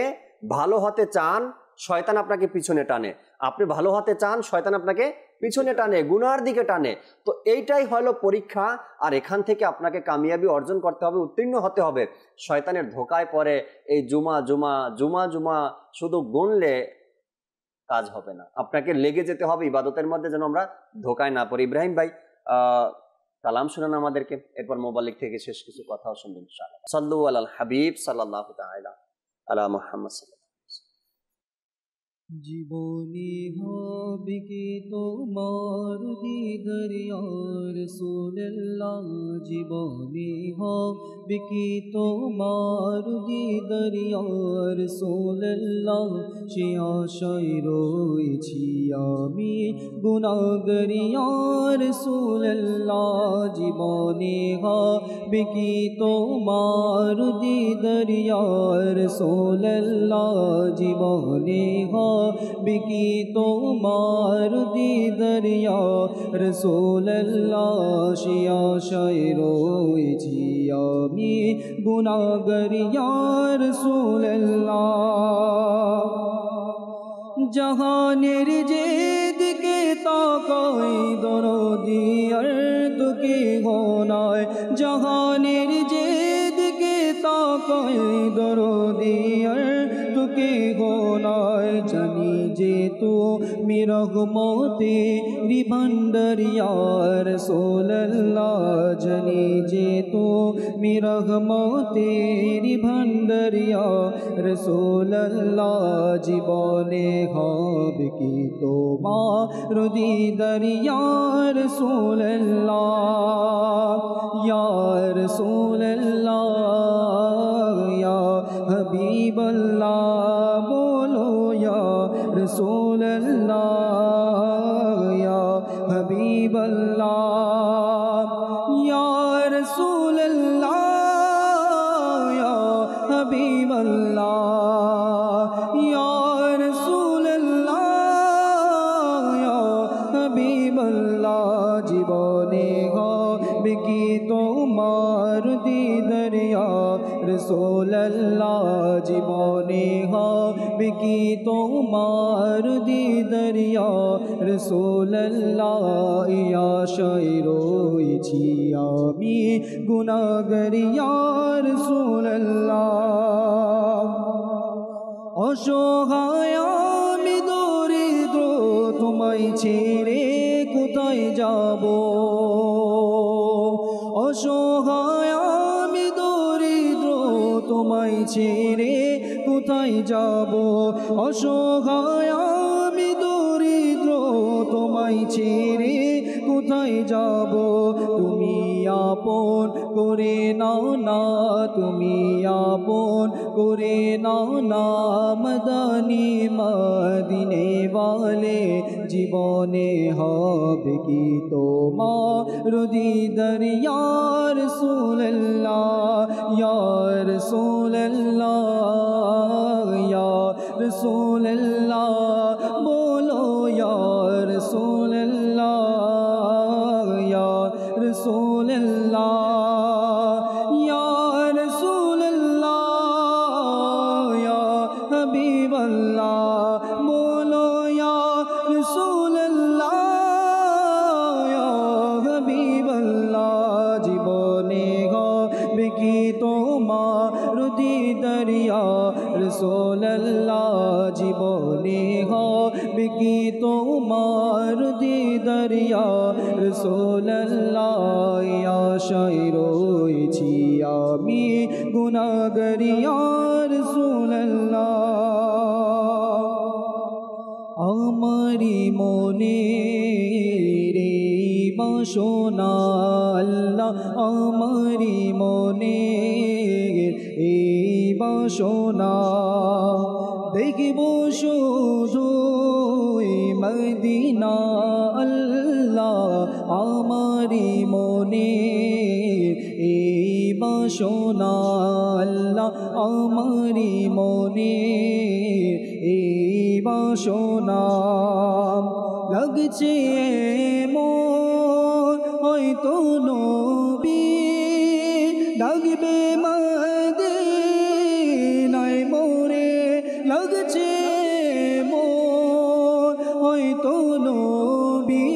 ভালো হতে চান, শয়তান আপনাকে পিছনে টানে, আপনি ভালো হতে চান, শয়তান আপনাকে পিছনে টানে, গুনার দিকে টানে। তো এইটাই হলো পরীক্ষা, আর এখান থেকে আপনাকে কামিয়াবি অর্জন করতে হবে, উত্তীর্ণ হতে হবে। শয়তানের ধোকায় পড়ে এই জুমা জুমা জুমা জুমা শুধু গুনলে কাজ হবে না, আপনাকে লেগে যেতে হবে ইবাদতের মধ্যে, যেন আমরা ধোকায় না পড়ি। ইব্রাহিম ভাই কালাম শুনান আমাদেরকে, এরপর মোবালিক থেকে শেষ কিছু কথাও শুনবেন ইনশাআল্লাহ। সাল্লু আলাল হাবিব সাল্লাল্লাহু তাআলা আলা মুহাম্মদ। জীবনী হবে কি তোমার দিদার ইয়া রাসূলুল্লাহ, জীবনী হবে কি তোমার দিদার ইয়া রাসূলুল্লাহ, সে আশায় রয়েছি আমি গুনাহগার ইয়া রাসূলুল্লাহ, জীবনী হবে কি তোমার দিদার ইয়া রাসূলুল্লাহ, জীবনী বিকি তোমার দিদার ইয়া রাসূলুল্লাহ, সে আশায় রয়েছি আমি গুনাহগার ইয়া রাসূলুল্লাহ। জাহানের যে দিকে তাকাই দরদি আর তোকে গোনায়, জাহানের যে দিকে তাকাই দরদি আর তোকে গোনায়, জানি যে তুমি রহমতেরি ভান্ডার ইয়া রাসূলুল্লাহ, জানি যে তুমি রহমতেরি ভান্ডার ইয়া রাসূলুল্লাহ, জীবনে হবে কি তোমার দিদার ইয়া রাসূলুল্লাহ, ইয়া রাসূলুল্লাহ, ইয়া হাবিবাল্লাহ, বলো ইয়া রাসূলুল্লাহ, ইয়া হাবিবাল্লাহ, ইয়া রাসূলুল্লাহ, ইয়া হাবিবাল্লাহ, ইয়া রাসূলুল্লাহ, ইয়া হাবিবাল্লাহ, জীবনে হবে কি তোমার দিদার ইয়া রাসূলুল্লাহ, জীবনে হবে কি তোমার দিদার ইয়া রাসূলুল্লাহ, ইয়া আশায় রয়েছি আমি গুনাহগার ইয়া রাসূলুল্লাহ। অসহায় আমি দরিদ্র তোমায় ছেড়ে কোথায় যাব, অসহায় আমি দরিদ্র তোমায় ছেড়ে কোথায় যাব, অসহায় আমি দরিদ্র তোমায় ছেড়ে কোথায় যাব, তুমি আপন করে নাও না, তুমি আপন করে নাও না, মদনী মদিনে ওয়ালে, জীবনে হবে কি তোমার দিদার ইয়া রাসূলুল্লাহ, ইয়া রাসূলুল্লাহ, ইয়া রাসূলুল্লাহ, বলো ইয়া রাসূলুল্লাহ, ইয়া রাসূলুল্লাহ, ইয়া রাসূলুল্লাহ, ইয়া হাবিবাল্লাহ, বলো ইয়া রাসূলুল্লাহ, ইয়া হাবিবাল্লাহ, জীবনে হবে কি তোমার দিদার ইয়া রাসূলুল্লাহ, জীবনে হবে কি তোমার দিদার ইয়া রাসূলুল্লাহ, ইয়া আশায় রয়েছি আমি গুনাহগার ইয়া রাসূলুল্লাহ। আমারি মনে রে বাসনা আল্লাহ, আমারি মনে এই বাসনা, দেখব শুধু মদিনা আল্লাহ, আমারি মনে এই বাসনা আল্লাহ, আমারি মনে এই বাসনা, লাগছে মন হয়তো নবী লাগবে মদিনায় মোরে, লাগছে মন হয়তো নবী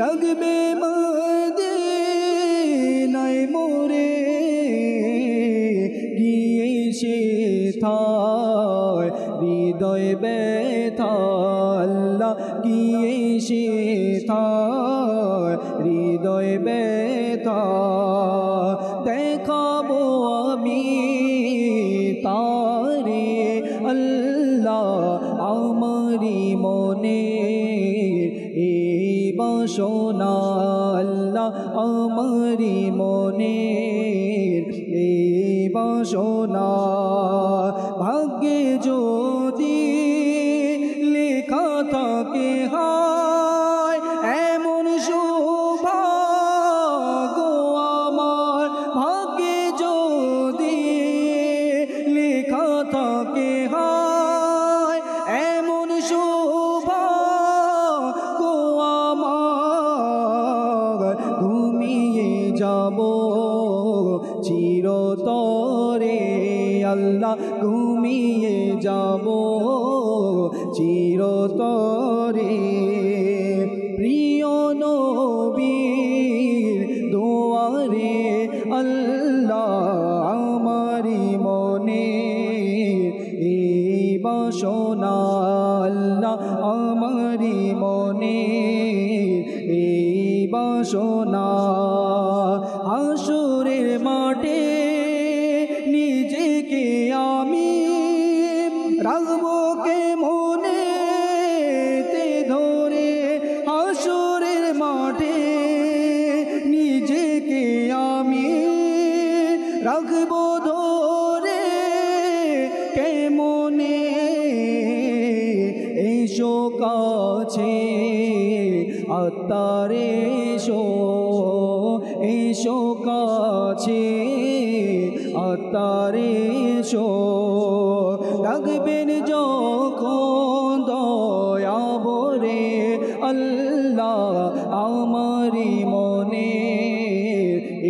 লাগবে মদিনায় মোরে, গিয়ে সে থায় হৃদয় ব্যথা আল্লাহ, গিয়ে সে থায় হৃদয় ব্যথা, দেখাবো আমি তারে আল্লাহ বাসনা আল্লাহ আমারি মনের এই বাসনা ভাগ্যে যদি লেখা থাকে হায় এমন সৌভাগ্য আমার ভাগ্যে যদি লেখা থাকে হায় এমন সৌভাগ্য আমার ঘুমিয়ে যাব চিরতরে আল্লাহ ঘুমিয়ে যাব চিরতরে প্রিয় নবীর দুয়ারে আল্লাহ আমারি মনে এই বাসনা আল্লাহ আমারি মনে এই বাসনা হাসরের মাঠে নিজেকে আমি রাখবো কে মনে তে ধরে হাসরের মাঠে নিজেকে আমি রাখবো ধরে কে মনে এসো কাছে আত্মারে এসো এসো কাছে আত্মারে এসো ডাকবেন যখন দয়া ভরে আল্লাহ আমারি মনে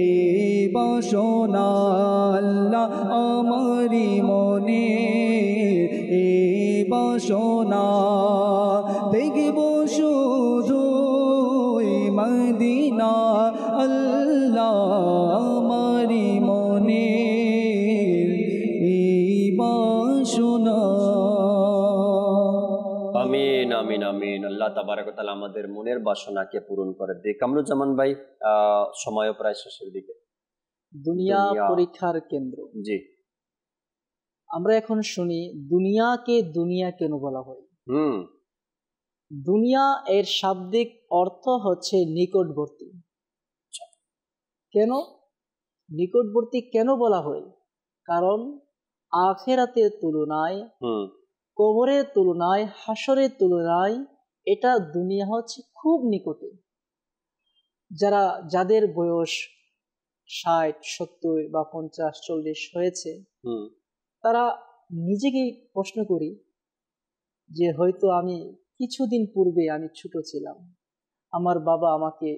এই বাসনা আল্লাহ আমারি মনে এই বাসনা দেখব শুধু মদিনা আল্লাহ আমারি মনে এই বাসনা। আমিন আমিন আমিন। আল্লাহ তাবারক ওয়া তাআলা আমাদের মনের বাসনাকে পূরণ করে দিক। কামরুজ্জামান ভাই, সময়ও প্রায় শেষের দিকে। দুনিয়া পরীক্ষার কেন্দ্র। জি, আমরা এখন শুনি দুনিয়াকে দুনিয়া কেন বলা হয়। দুনিয়া এর শাব্দিক অর্থ হচ্ছে নিকটবর্তী। কেন নিকটবর্তী কেন বলা হয়? কারণ আখিরাতের তুলনায়, কবরের তুলনায়, হাসরের তুলনায় এটা দুনিয়া হচ্ছে খুব নিকটে। যাদের বয়স 60, 70 বা 50, 40 হয়েছে, তারা নিজেকে প্রশ্ন করি যে হয়তো আমি কিছুদিন পূর্বে আমি ছোট ছিলাম, আমার বাবা আমাকে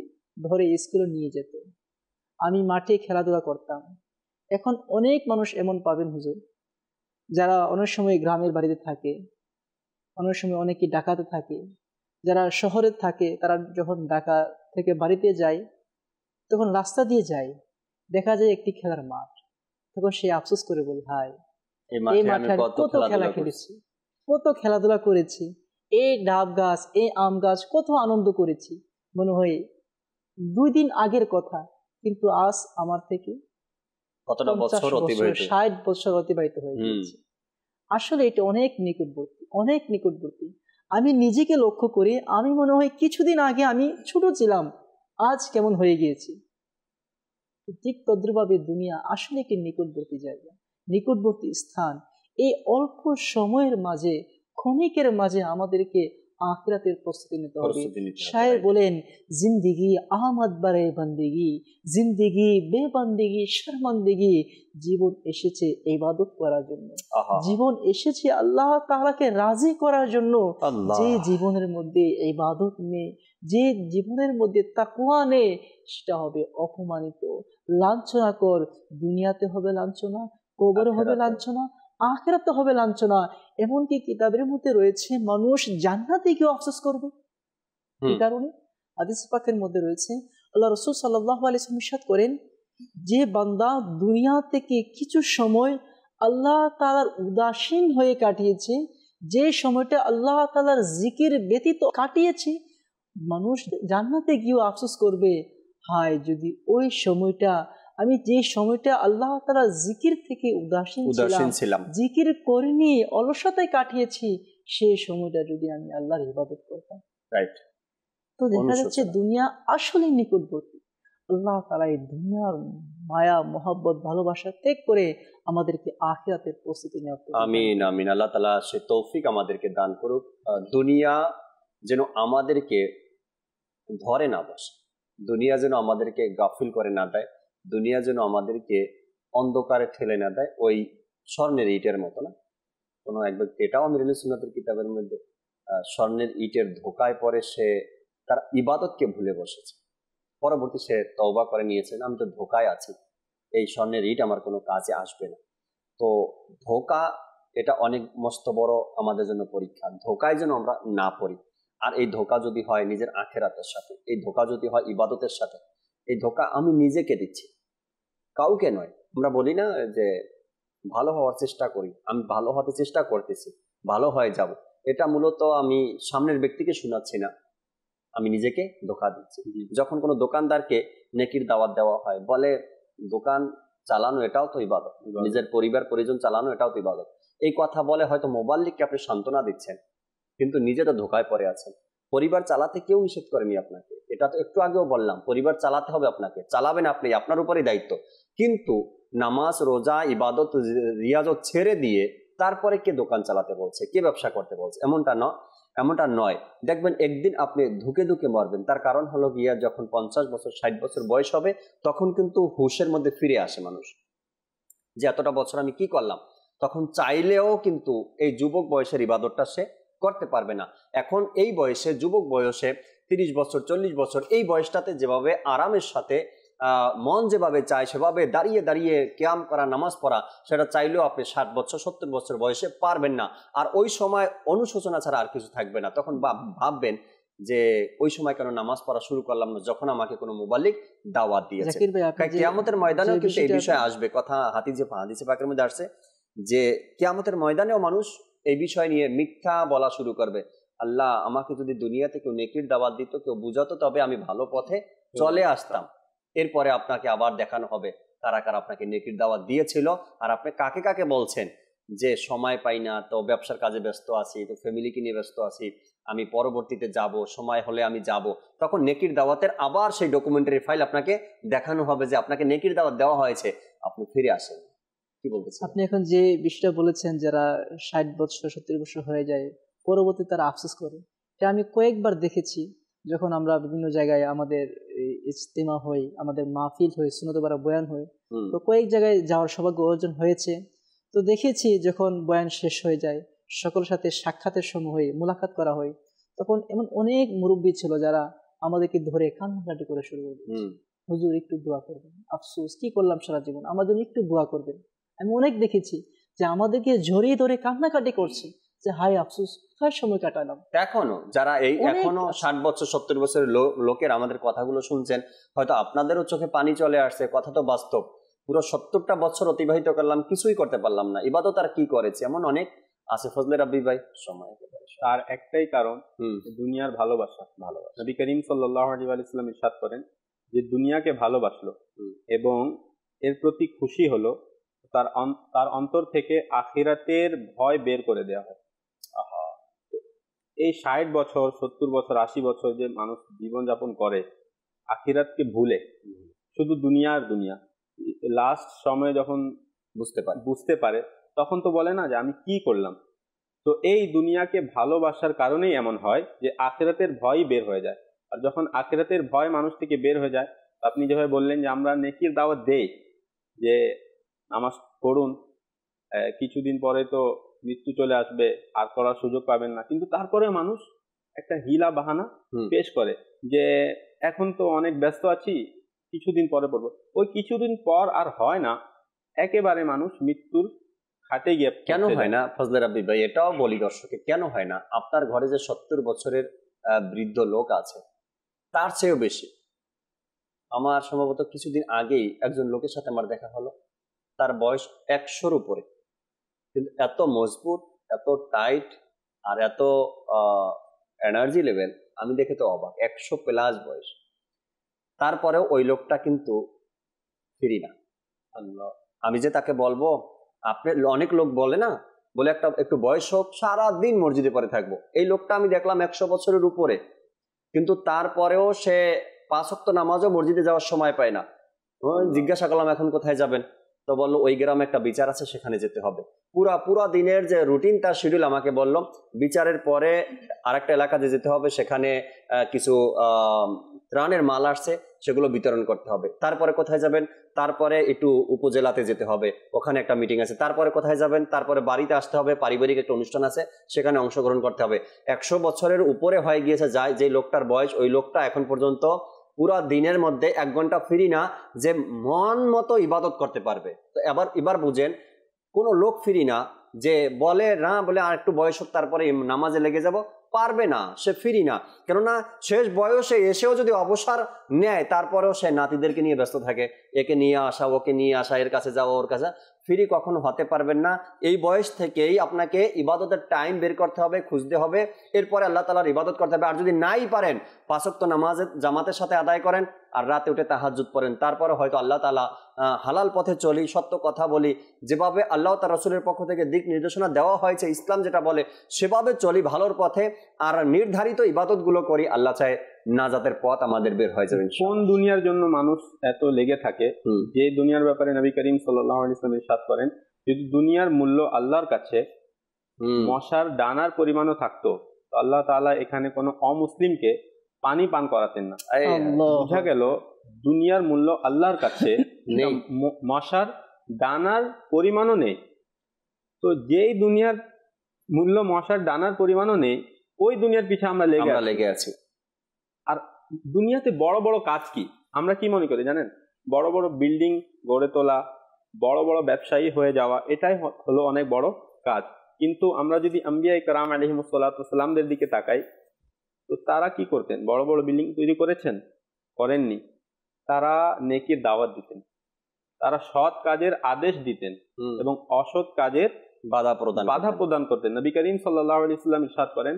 ধরে স্কুলে নিয়ে যেত, আমি মাঠে খেলাধুলা করতাম। এখন অনেক মানুষ এমন পাবেন হুজুর, যারা অনেক সময় গ্রামের বাড়িতে থাকে, অনেক সময় অনেকে ঢাকাতে থাকে, যারা শহরে থাকে, তারা যখন ঢাকা থেকে বাড়িতে যায় তখন রাস্তা দিয়ে যায়, দেখা যায় একটি খেলার মাঠ, তখন সে আফসোস করে বলে হায় এই মাঠে কত খেলা খেলেছি, কত খেলাধুলা করেছি, এই ডাব গাছ, এই আম গাছ, কত আনন্দ করেছি, মনে হয় 2 দিন আগের কথা, কিন্তু আজ আমার থেকে 60 বছর অতিবাহিত হয়ে গেছে। আসলে এটা অনেক নিকটবর্তী, অনেক নিকটবর্তী। আমি নিজেকে লক্ষ্য করি, আমি মনে হয় কিছুদিন আগে আমি ছোট ছিলাম, আজ কেমন হয়ে গিয়েছি। ঠিক তদ্রুপভাবে দুনিয়া আসলে একটি নিকটবর্তী জায়গা, নিকটবর্তী স্থান। এই অল্প সময়ের মাঝে, ক্ষণিকের মাঝে আমাদেরকে আখিরাতের প্রস্তুতি নিতে হবে। শায়ের বলেন, জিন্দিগি আহমদ বারে বন্দেগি, জিন্দিগি বেবন্দেগি শর্মন্দেগি। জীবন এসেছে ইবাদত করার জন্য, জীবন এসেছে আল্লাহ তাআলাকে রাজি করার জন্য। যে জীবনের মধ্যে ইবাদত নেই, যে জীবনের মধ্যে তাকওয়া নেই, সেটা হবে অপমানিত, লাঞ্ছনাকর। দুনিয়াতে হবে লাঞ্ছনা, কবরে হবে লাঞ্ছনা, আখিরাতে হবে লাঞ্ছনা। এমনকি কিতাবের মধ্যে রয়েছে মানুষ জান্নাতে গিয়ে আফসোস করবে। এই কারণে হাদিস পাকের মধ্যে রয়েছে, আল্লাহ রাসূল সাল্লাল্লাহু আলাইহি ওয়াসাল্লাম ইরশাদ করেন, যে বান্দা দুনিয়া থেকে কিছু সময় আল্লাহ তাআলার উদাসীন হয়ে কাটিয়েছে, যে সময়টা আল্লাহ তাআলার জিকির ব্যতীত কাটিয়েছে, মানুষ জান্নাতে গিয়ে আফসোস করবে, হায় যদি ওই সময়টা, আমি যে সময়টা আল্লাহ তাআলার জিকির থেকে উদাসীন ছিলাম, জিকির করিনি, অলসতায় কাটিয়েছি, সেই সময়টা যদি আমি আল্লাহর ইবাদত করতাম। রাইট। তো তো দেখা যাচ্ছে দুনিয়া আসলে নিকটবর্তী। আল্লাহ তাআলা এই দুনিয়ার মায়া মোহাব্বত ভালোবাসা ত্যাগ করে আমাদেরকে আখিরাতের প্রস্তুতি নেওয়ার তৌফিক দান আমিন করুন। আমিন। আল্লাহ তাআলা সে তৌফিক আমাদেরকে দান করুক। দুনিয়া যেন আমাদেরকে ধরে না বসে, দুনিয়া যেন আমাদেরকে গাফিল করে না দেয়, দুনিয়া যেন আমাদেরকে অন্ধকারে ঠেলে না দেয়। ওই স্বর্ণের ইটের মতো না, কোনো এক ব্যক্তি, এটাও আমির আহলে সুন্নাতের কিতাবের মধ্যে, স্বর্ণের ইটের ধোকায় পড়ে সে তার ইবাদতকে ভুলে বসেছে, পরবর্তী সে তওবা করে নিয়েছেন, আমি তো ধোকায় আছি, এই স্বর্ণের ইট আমার কোনো কাজে আসবে না। তো ধোকা এটা অনেক মস্ত বড় আমাদের জন্য পরীক্ষা। ধোকায় যেন আমরা না পড়ি। আর এই ধোকা যদি হয় নিজের আখেরাতের সাথে, এই ধোকা যদি হয় ইবাদতের সাথে, এই ধোকা আমি নিজেকে দিচ্ছি, কাউকে নয়। আমরা বলি না যে ভালো হওয়ার চেষ্টা করি, আমি ভালো হতে চেষ্টা করতেছি, ভালো হয়ে যাব, এটা মূলত আমি সামনের ব্যক্তিকে শোনাচ্ছি না, আমি নিজেকে ধোকা দিচ্ছি। যখন কোনো দোকানদারকে নেকির দাওয়াত দেওয়া হয়, বলে দোকান চালানো এটাও তো ইবাদত, নিজের পরিবার পরিজন চালানো এটাও তো ইবাদত, এই কথা বলে হয়তো মোবাল্লিককে আপনি সান্ত্বনা দিচ্ছেন, কিন্তু নিজে তো ধোকায় পড়ে আছেন। পরিবার চালাতে কেউ নিষেধ করেনি আপনাকে, এটা তো একটু আগেও বললাম, পরিবার চালাতে হবে আপনাকে, চালাবেন আপনি, আপনার উপরেই দায়িত্ব। কিন্তু নামাজ রোজা ইবাদত রিয়াজত ছেড়ে দিয়ে তারপরে কে দোকান চালাতে বলছে, কে ব্যবসা করতে বলছে? এমনটা নয়। দেখবেন একদিন আপনি ধুকে ধুকে মরবেন। তার কারণ হলো গিয়া যখন 50 বছর 60 বছর বয়স হবে, তখন কিন্তু হুশের মধ্যে ফিরে আসে মানুষ, যে এতটা বছর আমি কি করলাম। তখন চাইলেও কিন্তু এই যুবক বয়সের ইবাদতটা সে করতে পারবে না। এখন এই বয়সে, যুবক বয়সে 30 বছর 40 বছর, এই বয়সটাতে যেভাবে আরামের সাথে মন যেভাবে চায় সেভাবে দাঁড়িয়ে দাঁড়িয়ে কিয়াম করা, নামাজ পড়া, সেটা চাইলেও আপনি 60 বছর 70 বছর বয়সে পারবেন না। আর ওই সময় অনুশোচনা ছাড়া আর কিছু থাকবে না। তখন ভাববেন যে ওই সময় কেন নামাজ পড়া শুরু করলাম না, যখন আমাকে কোনো মুবাল্লিগ দাওয়াত দিয়েছে। কিয়ামতের ময়দানেও কিন্তু এই বিষয়ে আসবে কথা। হাদিসে পাকের মধ্যে আসছে যে কিয়ামতের ময়দানেও মানুষ এই বিষয় নিয়ে মিথ্যা বলা শুরু করবে। আল্লাহ, আমাকে যদি দুনিয়াতে কেউ নেকির দাওয়াত দিত, কেউ বুঝাতো, তবে আমি ভালো পথে চলে আসতাম। এরপরে আপনাকে আবার দেখানো হবে কারা কারা আপনাকে নেকির দাওয়াত দিয়েছিল, আর আপনি কাকে কাকে বলছেন যে সময় পাই না, তো ব্যবসার কাজে ব্যস্ত আছি, তো ফ্যামিলিকে নিয়ে ব্যস্ত আছি, আমি পরবর্তীতে যাব, সময় হলে আমি যাব। তখন নেকির দাওয়াতের আবার সেই ডকুমেন্টারি ফাইল আপনাকে দেখানো হবে যে আপনাকে নেকির দাওয়াত দেওয়া হয়েছে, আপনি ফিরে আসেন। কি বলতেছেন আপনি? এখন যে বিষয়টা বলেছেন, যারা 60 বছর 70 বছর হয়ে যায়, পরবর্তী তারা আফসোস করে, এটা আমি কয়েকবার দেখেছি। যখন আমরা বিভিন্ন জায়গায় আমাদের ইজতিমা হই, আমাদের মাহফিল হই, সুন্নত বারা বয়ান হই, তো কয়েক জায়গায় যাওয়ার সৌভাগ্য অর্জন হয়েছে। তো দেখেছি যখন বয়ান শেষ হয়ে যায়, সকলের সাথে সাক্ষাতের সময় হয়, মুলাকাত করা হয়, তখন এমন অনেক মুরব্বী ছিল যারা আমাদেরকে ধরে কান্নাকাটি করে শুরু করবে, হুজুর একটু দোয়া করবেন, আফসোস কি করলাম সারা জীবন, আমাদের জন্য একটু দোয়া করবেন। আমি অনেক দেখেছি যে আমাদেরকে জড়িয়ে ধরে কান্নাকাটি করছে যে হায় আফসোস, কোথায় সময় কাটালাম। এখনো যারা এখনো 60 বছর 70 বছরের লোকের আমাদের কথাগুলো শুনছেন, হয়তো আপনাদেরও চোখে পানি চলে আসছে। কথা তো বাস্তব, পুরো 70টা বছর অতিবাহিত করলাম, কিছুই করতে পারলাম না, ইবাদত আর কি করেছে, এমন অনেক আছে। ফজলে রাব্বি ভাই, সময় একেবারে। তার একটাই কারণ, দুনিয়ার ভালোবাসা। নবী করিম সাল্লাল্লাহু আলাইহি ওয়াসাল্লাম ইরশাদ করেন যে দুনিয়াকে ভালোবাসলো এবং এর প্রতি খুশি হলো, তার অন্তর থেকে আখিরাতের ভয় বের করে দেওয়া হয়। এই 60 বছর 70 বছর 80 বছর যে মানুষ জীবনযাপন করে আখিরাতকে ভুলে, শুধু দুনিয়া, লাস্ট সময়ে যখন বুঝতে পারে তখন তো বলে না যে আমি কি করলাম। তো এই দুনিয়াকে ভালোবাসার কারণেই এমন হয় যে আখিরাতের ভয় বের হয়ে যায়। আর যখন আখিরাতের ভয় মানুষ থেকে বের হয়ে যায়, আপনি যেভাবে বললেন যে আমরা নেকির দাওয়াত দেই যে নামাজ পড়ুন, কিছুদিন পরে তো মৃত্যু চলে আসবে, আর করার সুযোগ পাবেন না, কিন্তু তারপরে মানুষ একটা হিলা বাহানা পেশ করে যে এখন তো অনেক ব্যস্ত আছি, কিছুদিন পরে পড়বো। ওই কিছুদিন পর আর হয় না, একেবারে মানুষ মৃত্যুর খাটে গিয়ে। কেন হয় না ফজলে রাব্বি ভাই? এটাও বলি দর্শকে, কেন হয় না? আপনার ঘরে যে 70 বছরের বৃদ্ধ লোক আছে, তার চেয়েও বেশি। আমার সম্ভবত কিছুদিন আগেই একজন লোকের সাথে আমার দেখা হলো, তার বয়স 100-র উপরে, কিন্তু এত মজবুত, এত টাইট, আর এত এনার্জি লেভেল, আমি দেখে তো অবাক। 100+ বয়স, তারপরেও ওই লোকটা কিন্তু ফিরি না। আমি যে তাকে বলবো, আপনি, অনেক লোক বলে না, বলে একটু বয়স হোক, সারাদিন মসজিদে পড়ে থাকবো। এই লোকটা আমি দেখলাম 100 বছরের উপরে, কিন্তু তারপরেও সে 5 ওয়াক্ত নামাজও মসজিদে যাওয়ার সময় পায় না। জিজ্ঞাসা করলাম এখন কোথায় যাবেন, তো বললো ওই গ্রামে একটা বিচার আছে, সেখানে যেতে হবে। পুরা দিনের যে রুটিন তার শিডিউল আমাকে বলল, বিচারের পরে আরেকটা এলাকাতে যেতে হবে, সেখানে কিছু ত্রাণের মাল আসছে, সেগুলো বিতরণ করতে হবে। তারপরে কোথায় যাবেন, তারপরে একটু উপজেলাতে যেতে হবে, ওখানে একটা মিটিং আছে। তারপরে কোথায় যাবেন, তারপরে বাড়িতে আসতে হবে, পারিবারিক একটা অনুষ্ঠান আছে, সেখানে অংশগ্রহণ করতে হবে। 100 বছরের উপরে হয়ে গিয়েছে যায় যে লোকটার বয়স, ওই লোকটা এখন পর্যন্ত পুরা দিনের মধ্যে 1 ঘন্টা ফ্রি না যে মন মতো ইবাদত করতে পারবে। তো এবার বুঝেন, কোনো লোক ফ্রি না যে বলে না বলে আর একটু বয়স হোক তারপরে নামাজে লেগে যাব, পারবে না, সে ফ্রি না। কেননা শেষ বয়সে এসেও যদি অবসর নেয়, তারপরেও সে নাতিদেরকে নিয়ে ব্যস্ত থাকে, একে নিয়ে আসা, ওকে নিয়ে আসা, এর কাছে যাওয়া, ওর কাছে। ফ্রি কখনো হতে পারবেন না। এই বয়স থেকেই আপনাকে ইবাদতের টাইম বের করতে হবে, খুঁজতে হবে, এরপরে আল্লাহ তাআলার ইবাদত করতে হবে। আর যদি নাই পারেন, 5 ওয়াক্ত নামাজ জামাতের সাথে আদায় করেন, আর রাতে উঠে তাহাজ্জুদ পড়েন। তারপরে হয়তো আল্লাহ তাআলা হালাল পথে চলি, সত্য কথা বলি, যেভাবে আল্লাহ তার রাসূলের পক্ষ থেকে দিক নির্দেশনা দেওয়া হয়েছে, ইসলাম যেটা বলে সেভাবে চলি, ভালোর পথে, আর নির্ধারিত ইবাদতগুলো করি। আল্লাহ চায় নাজাতের পথ আমাদের বের হয়ে যাবে। কোন দুনিয়ার জন্য মানুষ এত লেগে থাকে, যে দুনিয়ার ব্যাপারে নবী করিম সাল্লাল্লাহু আলাইহি ওয়াসাল্লাম ইরশাদ করেন, যদি দুনিয়ার মূল্য আল্লাহর কাছে মশার ডানার পরিমাণও থাকতো, তো আল্লাহ তাআলা এখানে কোনো অমুসলিমকে পানি পান করাতেন না। বোঝা গেল দুনিয়ার মূল্য আল্লাহর কাছে মশার ডানার পরিমাণও নেই। তো যেই দুনিয়ার মূল্য মশার ডানার পরিমাণও নেই, ওই দুনিয়ার পিছনে আমরা লেগে আছি। আর দুনিয়াতে বড় বড় কাজ কি, আমরা কি মনে করি জানেন? বড় বড় বিল্ডিং গড়ে তোলা, বড় বড় ব্যবসায়ী হয়ে যাওয়া, এটাই হলো অনেক বড় কাজ। কিন্তু আমরা যদি আম্বিয়া ইকরাম আলাইহিমুস সালাতু ওয়াস সালামদের দিকে তাকাই, তো তারা কি করতেন? বড় বড় বিল্ডিং তৈরি করেছেন? করেননি। তারা নেকির দাওয়াত দিতেন, তারা সৎ কাজের আদেশ দিতেন এবং অসৎ কাজের বাধা প্রদান করতেন। নবী করিম সাল্লাল্লাহু আলাইহি ওয়াসাল্লাম ইরশাদ করেন,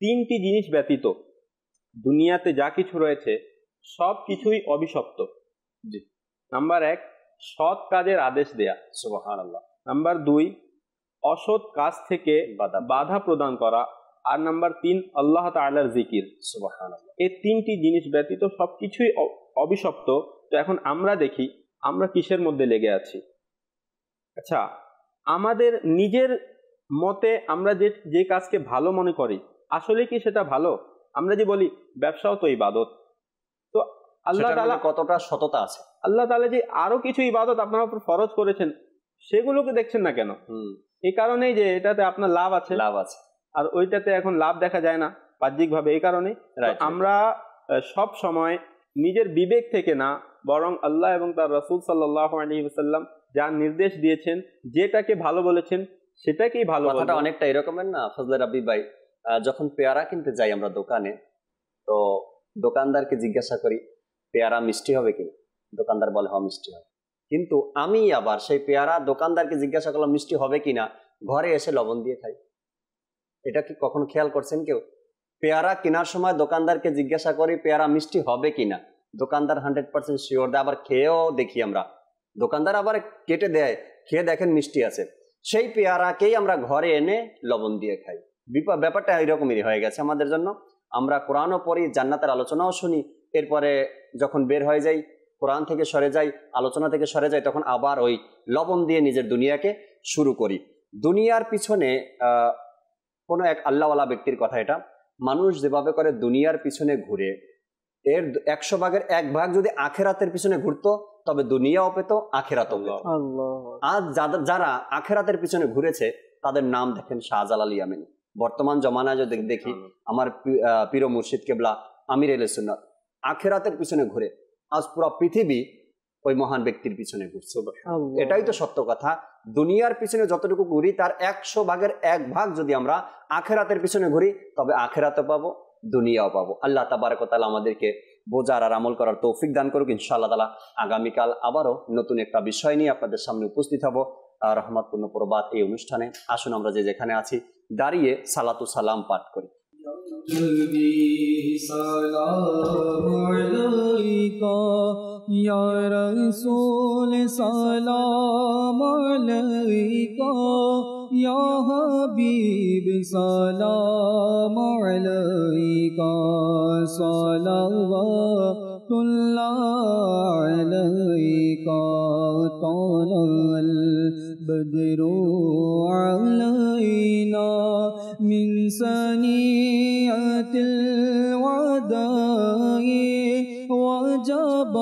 3টি জিনিস ব্যতীত দুনিয়াতে যা কিছু রয়েছে সব কিছুই অভিশপ্ত। জি। নাম্বার 1, সৎ কাজের আদেশ দেয়া, সুবহানাল্লাহ। নাম্বার 2, অসৎ কাজ থেকে বাধা প্রদান করা। আর নাম্বার 3, আল্লাহ তাআলার জিকির, সুবহানাল্লাহ। এই 3টি জিনিস ব্যতীত সবকিছুই অভিশপ্ত। তো এখন আমরা দেখি আমরা কিসের মধ্যে লেগে আছি। আচ্ছা, আমাদের নিজের মতে আমরা যে কাজকে ভালো মনে করি, আসলে কি সেটা ভালো? আমরা যে বলি ব্যবসাও তো ইবাদত, তো আল্লাহ তাআলা কতটা সততা আছে? আল্লাহ তাআলা যে আরো কিছু ইবাদত আপনার উপর ফরজ করেছেন, সেগুলোকে দেখছেন না কেন? এই কারণেই যে এটাতে আপনার লাভ আছে, আর ওইটাতে এখন লাভ দেখা যায় না বাহ্যিক ভাবে। এই কারণে আমরা সব সময় নিজের বিবেক থেকে না, বরং আল্লাহ এবং তার রাসূল সাল্লাল্লাহু আলাইহি ওয়াসাল্লাম যা নির্দেশ দিয়েছেন, যেটাকে ভালো বলেছেন, সেটাকেই ভালো। কথাটা অনেকটা এরকমের না ফজলে রাব্বি ভাই, যখন পেয়ারা কিনতে যাই আমরা দোকানে, তো দোকানদারকে জিজ্ঞাসা করি পেয়ারা মিষ্টি হবে কিনা, দোকানদার বলে হ্যাঁ মিষ্টি হবে। কিন্তু আমি আবার সেই পেয়ারা দোকানদারকে জিজ্ঞাসা করলাম মিষ্টি হবে কিনা, ঘরে এসে লবণ দিয়ে খাই। এটা কি কখনো খেয়াল করছেন কেউ? পেয়ারা কেনার সময় দোকানদারকে জিজ্ঞাসা করি পেয়ারা মিষ্টি হবে কিনা, দোকানদার 100% শিওর দেয়। আবার খেয়েও দেখি আমরা, দোকানদার আবার কেটে দেয়, খেয়ে দেখেন মিষ্টি আছে, সেই পেয়ারাকেই আমরা ঘরে এনে লবণ দিয়ে খাই। ব্যাপারটা এরকমই হয়ে গেছে আমাদের জন্য। আমরা কোরআনও পড়ি, জান্নাতের আলোচনাও শুনি, এরপরে যখন বের হয়ে যাই, কোরআন থেকে সরে যাই, আলোচনা থেকে সরে যাই, তখন আবার ওই লবণ দিয়ে নিজের দুনিয়াকে শুরু করি। দুনিয়ার পিছনে কোনো এক আল্লাহওয়ালা ব্যক্তির কথা এটা, মানুষ যেভাবে করে দুনিয়ার পিছনে ঘুরে, এর 100 ভাগের 1 ভাগ যদি আখেরাতের পিছনে ঘুরতো, তবে দুনিয়াও পেত, আখেরাতও পেত। আজ যারা আখেরাতের পিছনে ঘুরেছে তাদের নাম দেখেন শাহজালাল ইয়ামানী। বর্তমান জমানায় যদি দেখি, আমার পীর মুর্শিদ কেবলা আমির আহলে সুন্নাত আখেরাতের পিছনে ঘুরে, আজ পুরো পৃথিবী ওই মহান ব্যক্তির পিছনে ঘুরছে। এটাই তো সত্য কথা। দুনিয়ার পিছনে যতটুকু ঘুরি, তার 100 ভাগের 1 ভাগ যদি আমরা আখেরাতের পিছনে ঘুরি, তবে আখেরাতও পাবো, দুনিয়াও পাবো। আল্লাহ তাবারক ওয়া তাআলা আমাদেরকে বোঝার আর আমল করার তৌফিক দান করুক ইনশাআল্লাহ তাআলা। আগামীকাল আবারও নতুন একটা বিষয় নিয়ে আপনাদের সামনে উপস্থিত হব রহমতপূর্ণ প্রবাদ এই অনুষ্ঠানে। আসুন আমরা যে যেখানে আছি দাঁড়িয়ে সালাতু সালাম পাঠ করি। সালাম আলাইকা ইয়া রাসূল, সালাম আলাইকা या हबीब सलाम अलैका सलावतुल्लाह अलैका तलअल बद्रु अलैना मिन सनियतिल वदाई वजब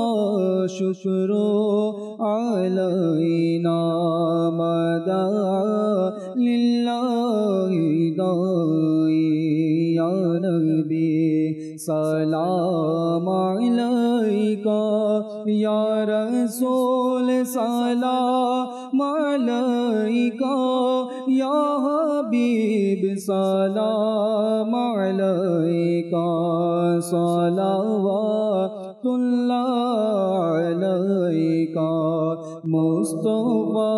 शुक्रो अलैना मदा लिल्लाहि दाई या नबी सलाम अलैका या रसूल सलाम अलैका या हबीब सलाम अलैका सलावतुल्लाह अलैका मुस्तफा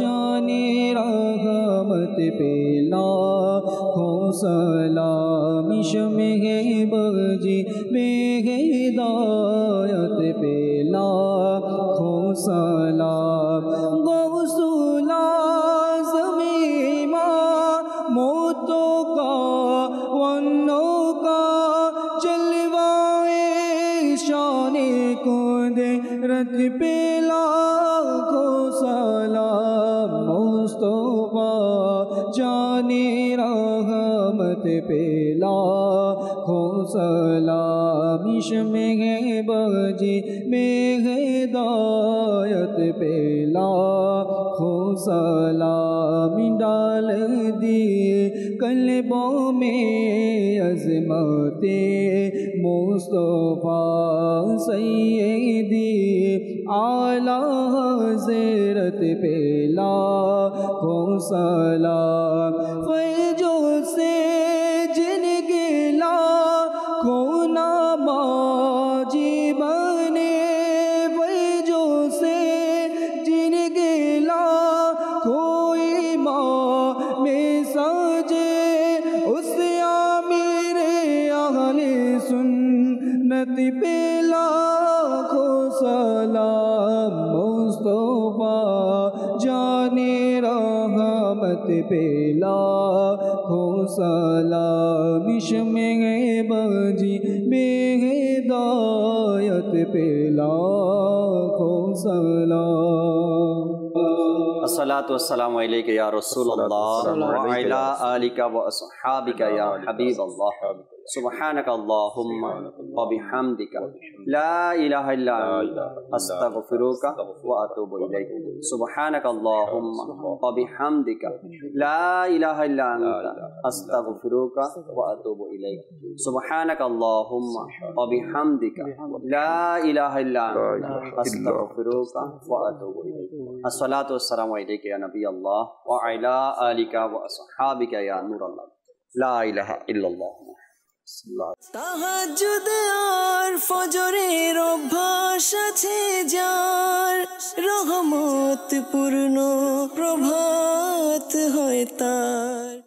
जाने रहमत पे लाखों सलाम इश्क़-ए बजी बेहिदायत पे लाखों सलाम गौसुल आज़म इमाम मोतों का वन्नों का जलवाए शाने कुदरत पे लाखों सलाम मुस्तफा जाने रहमत पे लाखों सलाम इश्क़-ए बजी बेहिदायत पे लाखों सलाम डाल दिए कल्बों में अज़मते मुस्तफा सैयदी आला हज़रत पे लाखों सलाम फैजो से जिनके लाखों नमाज़ी बने फैजो से जिनके लाखों इमाम में सजे उस आमिर अहले सुन्नत पे लाखों सलाम मुस्तफा जाने रहमत पे लाखों सलाम इश्क़-ए बजी बेहिदायत पे लाखों सलाम अस्सलातु वस्सलामु अलैका या रसूलल्लाह व अला आलिका व अस्हाबिका या हबीबल्लाह सुब्हानका अल्लाहुम्मा व बिहम्दिका ला इलाहा इल्ला अंता अस्तगफिरुका व अतूबु इलैक सुब्हानका अल्लाहुम्मा व बिहम्दिका ला इलाहा इल्ला अंता अस्तगफिरुका व अतूबु इलैक सुब्हानका अल्लाहुम्मा व बिहम्दिका ला इलाहा इल्ला अंता अस्तगफिरुका व अतूबु इलैक अस्सलातु वस्सलामु अलैका या नबी अल्लाह व अला आलिका व अस्हाबिका या नूर अल्लाह ला इलाहा इल्लल्लाह তাহাজ্জুদ আর ফজরের অভ্যাস আছে যার রহমত পূর্ণ প্রভাত হয় তার।